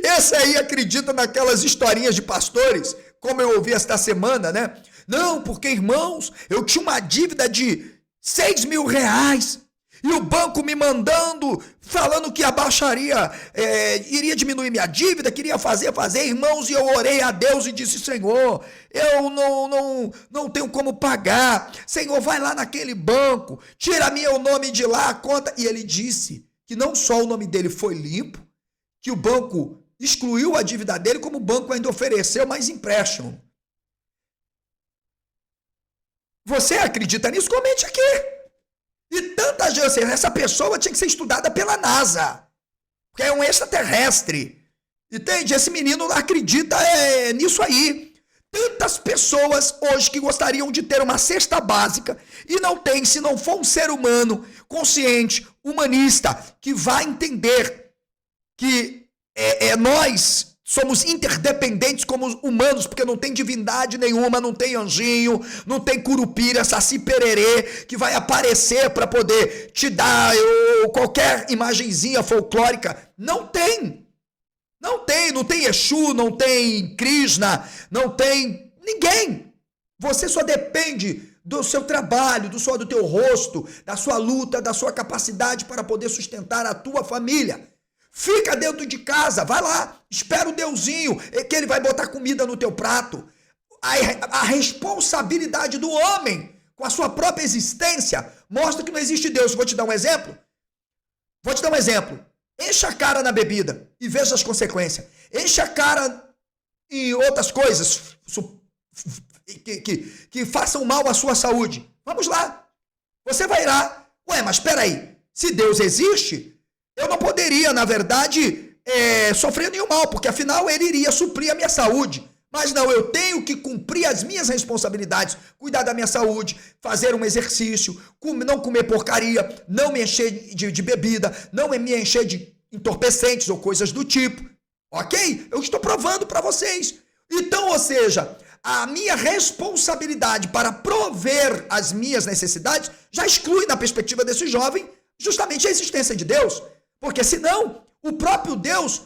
Esse aí acredita naquelas historinhas de pastores, como eu ouvi esta semana, né? Não, porque, irmãos, eu tinha uma dívida de 6 mil reais e o banco me mandando, falando que abaixaria, iria diminuir minha dívida, queria fazer, irmãos, e eu orei a Deus e disse, Senhor, eu não tenho como pagar, Senhor, vai lá naquele banco, tira o nome de lá, a conta, e ele disse que não só o nome dele foi limpo, que o banco excluiu a dívida dele, como o banco ainda ofereceu mais empréstimo. Você acredita nisso? Comente aqui. E Tanta gente, essa pessoa tinha que ser estudada pela NASA, porque é um extraterrestre. Entende? Esse menino acredita nisso aí. Tantas pessoas hoje que gostariam de ter uma cesta básica e não tem, se não for um ser humano consciente, humanista, que vai entender que nós somos interdependentes como humanos, porque não tem divindade nenhuma, não tem anjinho, não tem curupira, saci pererê, que vai aparecer para poder te dar qualquer imagenzinha folclórica. Não tem. Não tem Exu, não tem Krishna, não tem ninguém. Você só depende do seu trabalho, do teu rosto, da sua luta, da sua capacidade para poder sustentar a tua família. Fica dentro de casa, vai lá, espera o Deusinho, que ele vai botar comida no teu prato. A responsabilidade do homem com a sua própria existência mostra que não existe Deus. Vou te dar um exemplo. Encha a cara na bebida e veja as consequências. Encha a cara em outras coisas que façam mal à sua saúde. Vamos lá. Você vai lá. Ué, mas espera aí. Se Deus existe, eu não poderia, na verdade, sofrer nenhum mal, porque afinal ele iria suprir a minha saúde. Mas não, eu tenho que cumprir as minhas responsabilidades, cuidar da minha saúde, fazer um exercício, não comer porcaria, não me encher de bebida, não me encher de entorpecentes ou coisas do tipo. Ok? Eu estou provando para vocês. Então, ou seja, a minha responsabilidade para prover as minhas necessidades já exclui, na perspectiva desse jovem, justamente a existência de Deus. Porque senão, o próprio Deus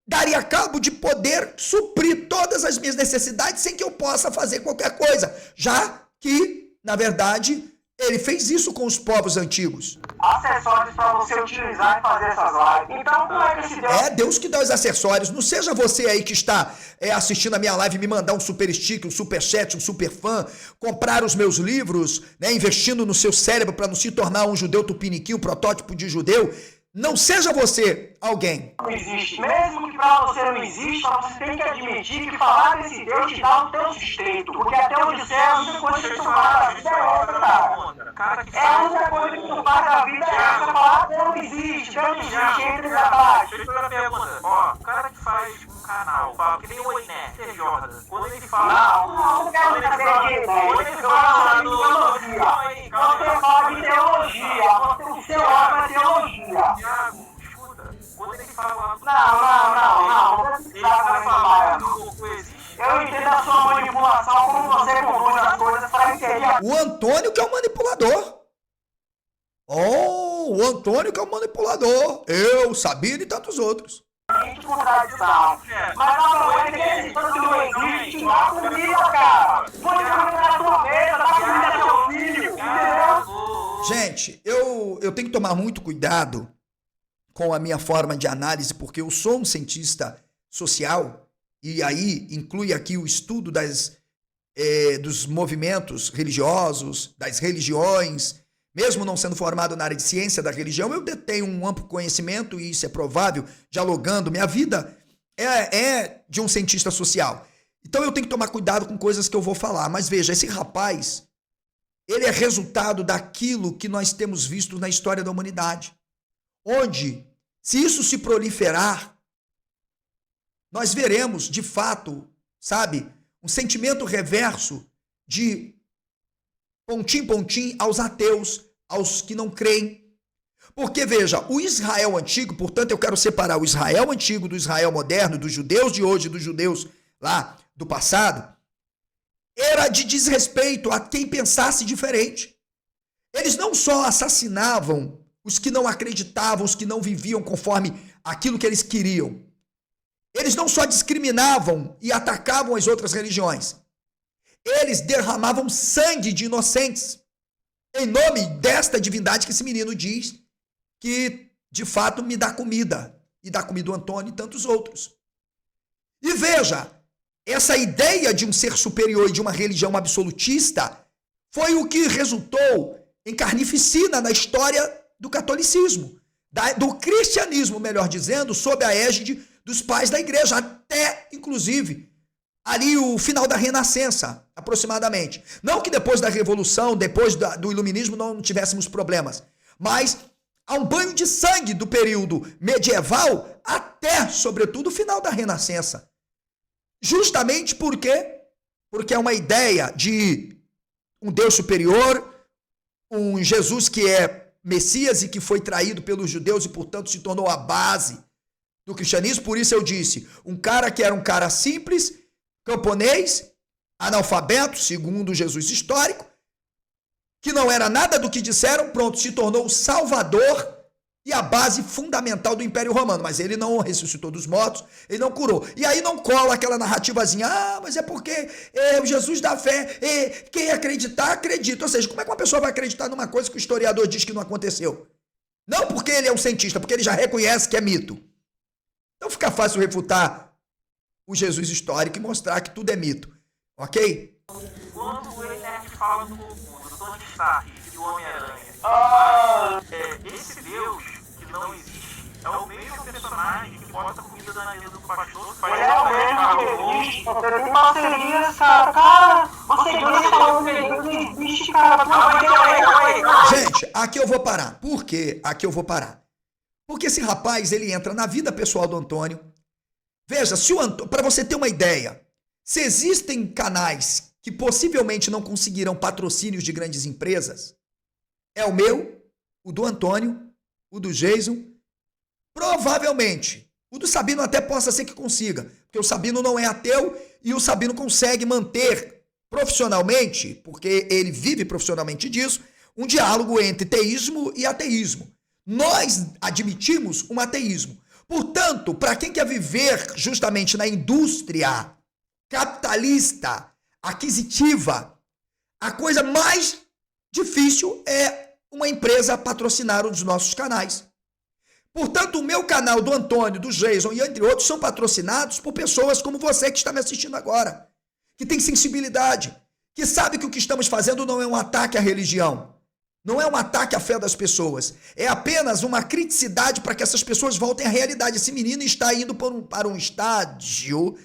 daria cabo de poder suprir todas as minhas necessidades sem que eu possa fazer qualquer coisa, já que, na verdade, ele fez isso com os povos antigos. Acessórios para você utilizar e fazer essas lives. Então, como é que esse Deus... É Deus que dá os acessórios. Não seja você aí que está assistindo a minha live me mandar um super stick, um super chat, um super fã, comprar os meus livros, né, investindo no seu cérebro para não se tornar um judeu tupiniquim, um protótipo de judeu. Não seja você alguém. Não existe. Mesmo que para você não exista, você tem que admitir que falar desse Deus te dá o teu sustento. Porque até onde você é, a única coisa que tu faz na vida é essa, cara. A única coisa que tu faz na vida é essa. Falar, Deus não existe, entre os abaixo. Deixa eu fazer uma pergunta. Ó, o cara que faz um canal, fala que nem o Oiné, que é Jordan. Quando ele fala... Não quero saber de ideia. Quando ele fala de teologia. Quando você fala de teologia, o seu órgão é teologia. Thiago, escuta, quando ele fala Não. ele tá falando que existe. Eu entendo a sua manipulação, como você conduz as coisas para entender. O Antônio que é o manipulador. Oh, o Antônio que é o manipulador. Eu, Sabino e tantos outros. Contradição. Mas a coisa é que esse tanto não existe, dá comida, cara. Põe comida na tua mesa, dá comida ao teu filho, entendeu? Gente, eu tenho que tomar muito cuidado com a minha forma de análise, porque eu sou um cientista social, e aí inclui aqui o estudo dos movimentos religiosos, das religiões. Mesmo não sendo formado na área de ciência da religião, eu detenho um amplo conhecimento, e isso é provável, dialogando. Minha vida é de um cientista social. Então eu tenho que tomar cuidado com coisas que eu vou falar. Mas veja, esse rapaz, ele é resultado daquilo que nós temos visto na história da humanidade. Onde, se isso se proliferar, nós veremos, de fato, sabe, um sentimento reverso de pontim aos ateus, aos que não creem. Porque, veja, o Israel antigo, portanto, eu quero separar o Israel antigo do Israel moderno, dos judeus de hoje e dos judeus lá do passado, era de desrespeito a quem pensasse diferente. Eles não só assassinavam os que não acreditavam, os que não viviam conforme aquilo que eles queriam. Eles não só discriminavam e atacavam as outras religiões. Eles derramavam sangue de inocentes em nome desta divindade que esse menino diz que, de fato, me dá comida. E dá comida ao Antônio e tantos outros. E veja, essa ideia de um ser superior e de uma religião absolutista foi o que resultou em carnificina na história do catolicismo, do cristianismo, melhor dizendo, sob a égide dos pais da igreja, até, inclusive, ali o final da Renascença, aproximadamente. Não que depois da Revolução, depois do Iluminismo, não tivéssemos problemas. Mas há um banho de sangue do período medieval até, sobretudo, o final da Renascença. Justamente por quê? Porque é uma ideia de um Deus superior, um Jesus que é Messias e que foi traído pelos judeus e, portanto, se tornou a base do cristianismo. Por isso eu disse, um cara que era um cara simples, camponês, analfabeto, segundo Jesus histórico, que não era nada do que disseram, pronto, se tornou o salvador e a base fundamental do Império Romano. Mas ele não ressuscitou dos mortos, ele não curou. E aí não cola aquela narrativazinha, mas é porque o Jesus da fé, quem acreditar, acredita. Ou seja, como é que uma pessoa vai acreditar numa coisa que o historiador diz que não aconteceu? Não porque ele é um cientista, porque ele já reconhece que é mito. Então fica fácil refutar o Jesus histórico e mostrar que tudo é mito. Ok? Quando ele fala do Tony Stark e o Homem-Aranha, esse Deus que não existe é o mesmo personagem que bota comida na mesa do pastor. Ele é o mesmo que existe, você tem parcerias, cara, você ganha falando que ele não existe, cara. Gente, aqui eu vou parar. Por quê? Aqui eu vou parar. Porque esse rapaz, ele entra na vida pessoal do Antônio. Veja, para você ter uma ideia, se existem canais que possivelmente não conseguirão patrocínios de grandes empresas, é o meu, o do Antônio, o do Jason, provavelmente. O do Sabino até possa ser que consiga, porque o Sabino não é ateu e o Sabino consegue manter profissionalmente, porque ele vive profissionalmente disso, um diálogo entre teísmo e ateísmo. Nós admitimos um ateísmo. Portanto, para quem quer viver justamente na indústria capitalista, aquisitiva, a coisa mais difícil é uma empresa patrocinar um dos nossos canais. Portanto, o meu canal, do Antônio, do Jason e entre outros, são patrocinados por pessoas como você que está me assistindo agora, que tem sensibilidade, que sabe que o que estamos fazendo não é um ataque à religião, não é um ataque à fé das pessoas, é apenas uma criticidade para que essas pessoas voltem à realidade. Esse menino está indo para um estágio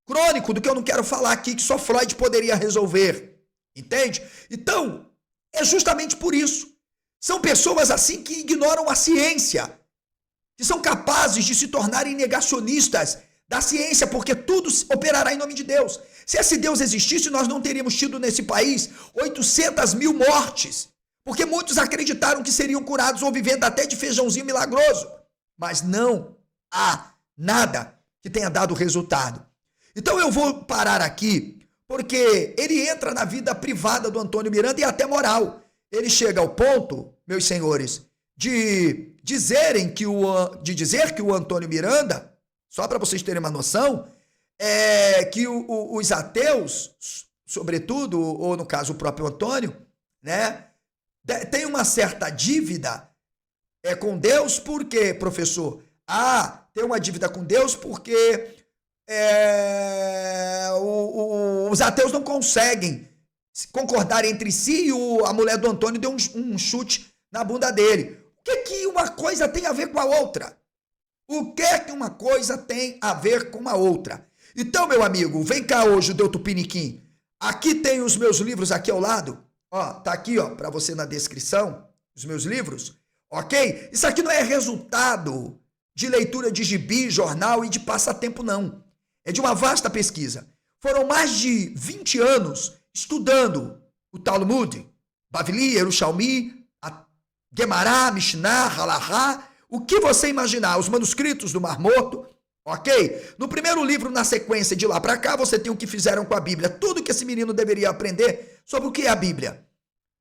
crônico do que eu não quero falar aqui, que só Freud poderia resolver, entende? Então, é justamente por isso. São pessoas assim que ignoram a ciência, que são capazes de se tornarem negacionistas da ciência, porque tudo operará em nome de Deus. Se esse Deus existisse, nós não teríamos tido nesse país 800 mil mortes, porque muitos acreditaram que seriam curados ou vivendo até de feijãozinho milagroso, mas não há nada que tenha dado resultado. Então eu vou parar aqui, porque ele entra na vida privada do Antônio Miranda e até moral. Ele chega ao ponto, meus senhores, de dizer que o Antônio Miranda, só para vocês terem uma noção, que os ateus, sobretudo, ou no caso o próprio Antônio, né, tem uma certa dívida com Deus. Por quê, professor? Tem uma dívida com Deus porque os ateus não conseguem concordar entre si e a mulher do Antônio deu um chute na bunda dele. O que uma coisa tem a ver com a outra? O que uma coisa tem a ver com a outra? Então, meu amigo, vem cá hoje, Judeu Tupiniquim. Aqui tem os meus livros aqui ao lado. Ó, tá aqui, ó, para você na descrição, os meus livros, ok? Isso aqui não é resultado de leitura de gibi, jornal e de passatempo, não. É de uma vasta pesquisa. Foram mais de 20 anos estudando o Talmud, Bavli, Yerushalmi, Guemará, Mishnah, Halachá, o que você imaginar, os manuscritos do Mar Morto, ok? No primeiro livro, na sequência de lá para cá, você tem o que fizeram com a Bíblia, tudo que esse menino deveria aprender sobre o que é a Bíblia.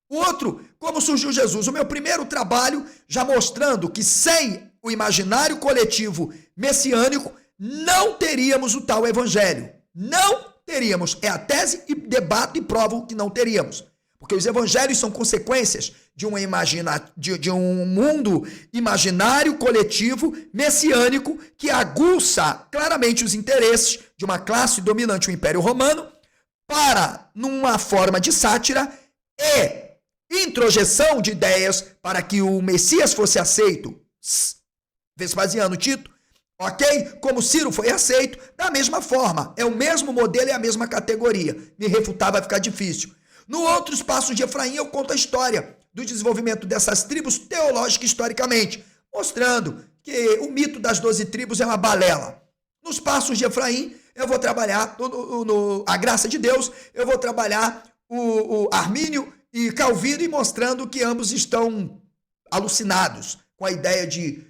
O outro, como surgiu Jesus. O meu primeiro trabalho, já mostrando que sem o imaginário coletivo messiânico, não teríamos o tal evangelho. Não teríamos. É a tese e debato e provo que não teríamos. Porque os evangelhos são consequências de um mundo imaginário coletivo messiânico que aguça claramente os interesses de uma classe dominante, o Império Romano, para, numa forma de sátira e introjeção de ideias para que o Messias fosse aceito, Vespasiano, Tito, ok? Como Ciro foi aceito, da mesma forma. É o mesmo modelo e a mesma categoria. Me refutar vai ficar difícil. No outro espaço de Efraim, eu conto a história do desenvolvimento dessas tribos teológica e historicamente, mostrando que o mito das 12 tribos é uma balela. Nos passos de Efraim, eu vou trabalhar a graça de Deus, eu vou trabalhar o Armínio e Calvino, e mostrando que ambos estão alucinados com a ideia de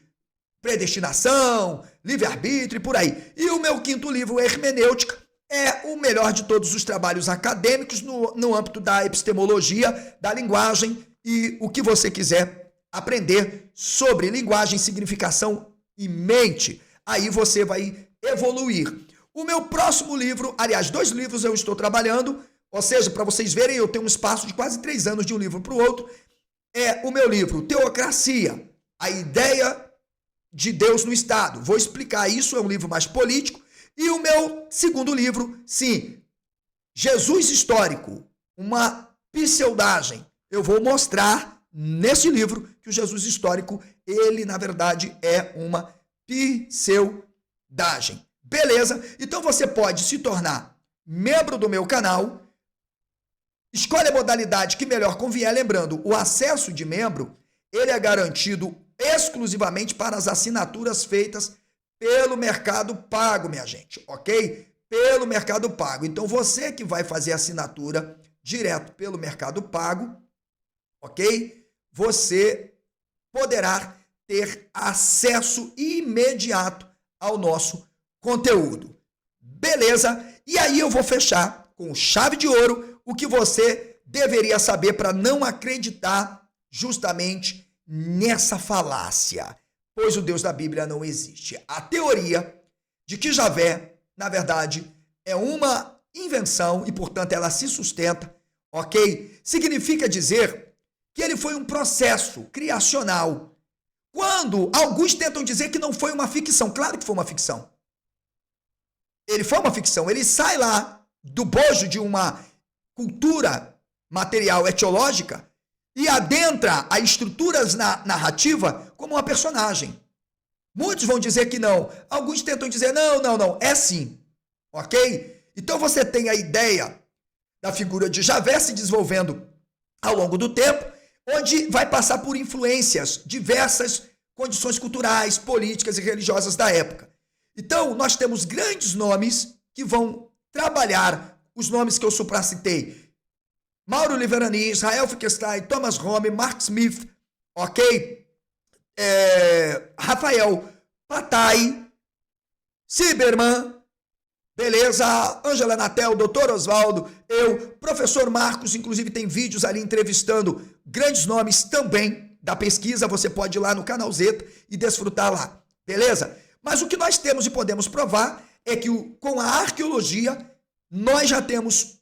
predestinação, livre-arbítrio e por aí. E o meu quinto livro, Hermenêutica, é o melhor de todos os trabalhos acadêmicos no âmbito da epistemologia, da linguagem e o que você quiser aprender sobre linguagem, significação e mente. Aí você vai evoluir. O meu próximo livro, aliás, 2 livros eu estou trabalhando, ou seja, para vocês verem, eu tenho um espaço de quase 3 anos de um livro para o outro, é o meu livro Teocracia, a ideia de Deus no Estado. Vou explicar isso, é um livro mais político. E o meu segundo livro, sim, Jesus Histórico, uma pseudagem. Eu vou mostrar nesse livro que o Jesus Histórico, ele na verdade é uma pseudagem. Beleza? Então você pode se tornar membro do meu canal, escolhe a modalidade que melhor convier, lembrando, o acesso de membro, ele é garantido exclusivamente para as assinaturas feitas pelo Mercado Pago, minha gente, ok? Pelo Mercado Pago. Então, você que vai fazer assinatura direto pelo Mercado Pago, ok? Você poderá ter acesso imediato ao nosso conteúdo. Beleza? E aí eu vou fechar com chave de ouro o que você deveria saber para não acreditar justamente nessa falácia, pois o Deus da Bíblia não existe. A teoria de que Javé, na verdade, é uma invenção e, portanto, ela se sustenta, ok? Significa dizer que ele foi um processo criacional. Quando alguns tentam dizer que não foi uma ficção, claro que foi uma ficção. Ele foi uma ficção, ele sai lá do bojo de uma cultura material etiológica e adentra a estruturas narrativa como uma personagem. Muitos vão dizer que não. Alguns tentam dizer, não, é sim. Ok? Então você tem a ideia da figura de Javé se desenvolvendo ao longo do tempo, onde vai passar por influências, diversas condições culturais, políticas e religiosas da época. Então, nós temos grandes nomes que vão trabalhar os nomes que eu supracitei. Mauro Liverani, Israel Finkelstein, Thomas Home, Mark Smith, ok? Rafael Patai, Ciberman, beleza? Angela Natel, Dr. Oswaldo, eu, professor Marcos, inclusive tem vídeos ali entrevistando grandes nomes também da pesquisa, você pode ir lá no canal Zeta e desfrutar lá, beleza? Mas o que nós temos e podemos provar é que com a arqueologia nós já temos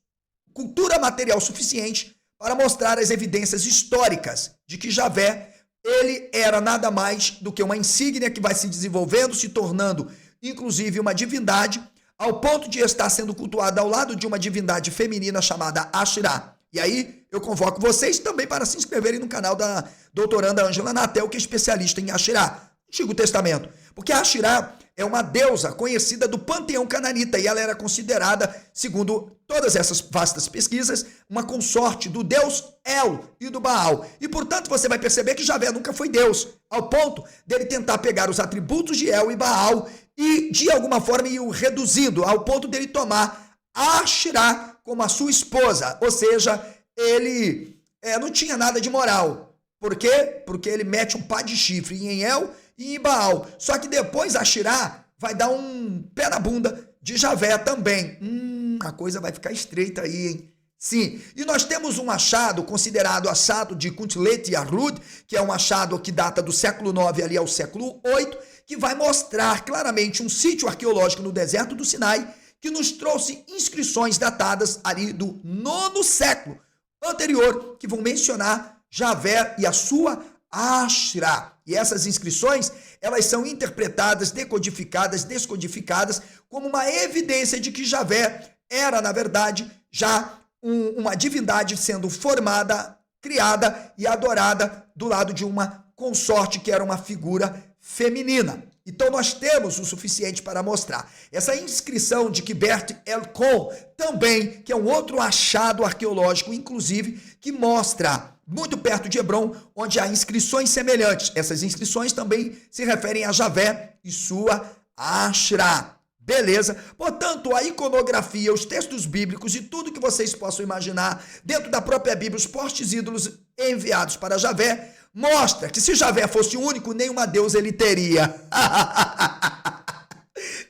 cultura material suficiente para mostrar as evidências históricas de que Javé, ele era nada mais do que uma insígnia que vai se desenvolvendo, se tornando inclusive uma divindade, ao ponto de estar sendo cultuada ao lado de uma divindade feminina chamada Ashirá. E aí eu convoco vocês também para se inscreverem no canal da doutoranda Angela Natel, que é especialista em Ashirá, Antigo Testamento. Porque a Ashirá é uma deusa conhecida do panteão cananita e ela era considerada, segundo todas essas vastas pesquisas, uma consorte do deus El e do Baal. E, portanto, você vai perceber que Javé nunca foi Deus, ao ponto dele tentar pegar os atributos de El e Baal e, de alguma forma, ir o reduzindo, ao ponto dele tomar a Ashirá como a sua esposa. Ou seja, ele não tinha nada de moral. Por quê? Porque ele mete um pá de chifre em El e em Baal. Só que depois Ashirá vai dar um pé na bunda de Javé também. A coisa vai ficar estreita aí, hein? Sim. E nós temos um achado, considerado achado de Kuntilet Yarlud, que é um achado que data do século IX ali ao século VIII, que vai mostrar claramente um sítio arqueológico no deserto do Sinai, que nos trouxe inscrições datadas ali do 9º século anterior, que vão mencionar Javé e a sua Ashirá. E essas inscrições, elas são interpretadas, decodificadas, descodificadas, como uma evidência de que Javé era, na verdade, já uma divindade sendo formada, criada e adorada do lado de uma consorte que era uma figura feminina. Então nós temos o suficiente para mostrar. Essa inscrição de Kibert El-Kon também, que é um outro achado arqueológico, inclusive, que mostra muito perto de Hebrom, onde há inscrições semelhantes. Essas inscrições também se referem a Javé e sua Ashra. Beleza? Portanto, a iconografia, os textos bíblicos e tudo que vocês possam imaginar dentro da própria Bíblia, os postes ídolos enviados para Javé, mostra que se Javé fosse o único, nenhuma deusa ele teria.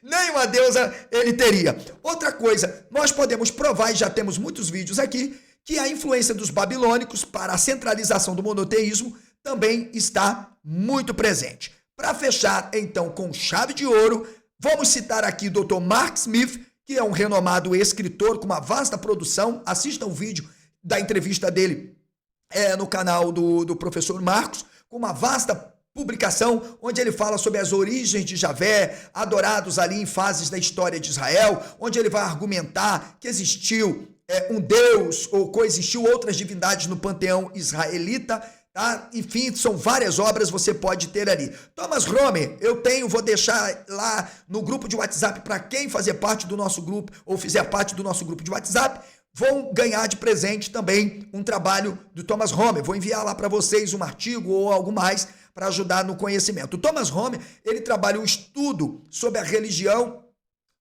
Nenhuma deusa ele teria. Outra coisa, nós podemos provar, e já temos muitos vídeos aqui, que a influência dos babilônicos para a centralização do monoteísmo também está muito presente. Para fechar, então, com chave de ouro, vamos citar aqui o Dr. Mark Smith, que é um renomado escritor com uma vasta produção. Assista o vídeo da entrevista dele no canal do professor Marcos, com uma vasta publicação onde ele fala sobre as origens de Javé, adorados ali em fases da história de Israel, onde ele vai argumentar que existiu um Deus ou coexistiu outras divindades no panteão israelita, tá? Enfim, são várias obras, você pode ter ali. Thomas Romer, vou deixar lá no grupo de WhatsApp para quem fazer parte do nosso grupo ou fizer parte do nosso grupo de WhatsApp, vão ganhar de presente também um trabalho do Thomas Romer. Vou enviar lá para vocês um artigo ou algo mais para ajudar no conhecimento. O Thomas Romer, ele trabalha um estudo sobre a religião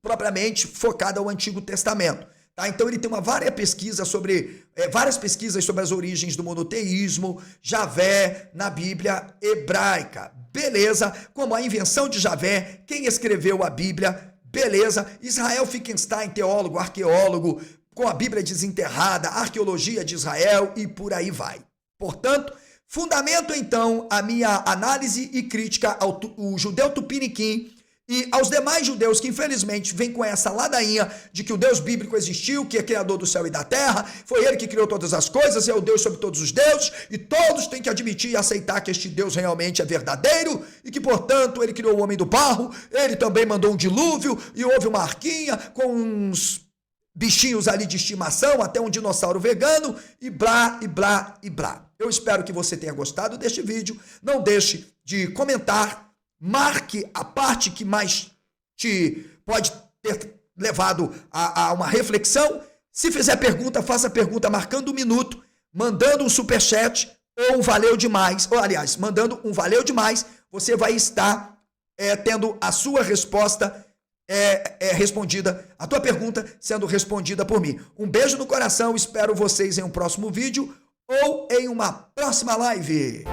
propriamente focada ao Antigo Testamento. Tá? Então ele tem várias pesquisas sobre as origens do monoteísmo, Javé na Bíblia hebraica. Beleza? Como a invenção de Javé, quem escreveu a Bíblia, beleza? Israel Finkelstein, teólogo, arqueólogo, com a Bíblia desenterrada, arqueologia de Israel e por aí vai. Portanto, fundamento então a minha análise e crítica ao judeu tupiniquim e aos demais judeus que infelizmente vêm com essa ladainha de que o Deus bíblico existiu, que é criador do céu e da terra, foi ele que criou todas as coisas, é o Deus sobre todos os deuses, e todos têm que admitir e aceitar que este Deus realmente é verdadeiro, e que portanto ele criou o homem do barro, ele também mandou um dilúvio, e houve uma arquinha com uns bichinhos ali de estimação, até um dinossauro vegano, e blá, e blá, e blá. Eu espero que você tenha gostado deste vídeo, não deixe de comentar, marque a parte que mais te pode ter levado a uma reflexão. Se fizer pergunta, faça pergunta marcando 1 minuto, mandando um superchat ou um valeu demais, ou aliás, mandando um valeu demais, você vai estar tendo a sua resposta respondida, a tua pergunta sendo respondida por mim. Um beijo no coração, espero vocês em um próximo vídeo ou em uma próxima live.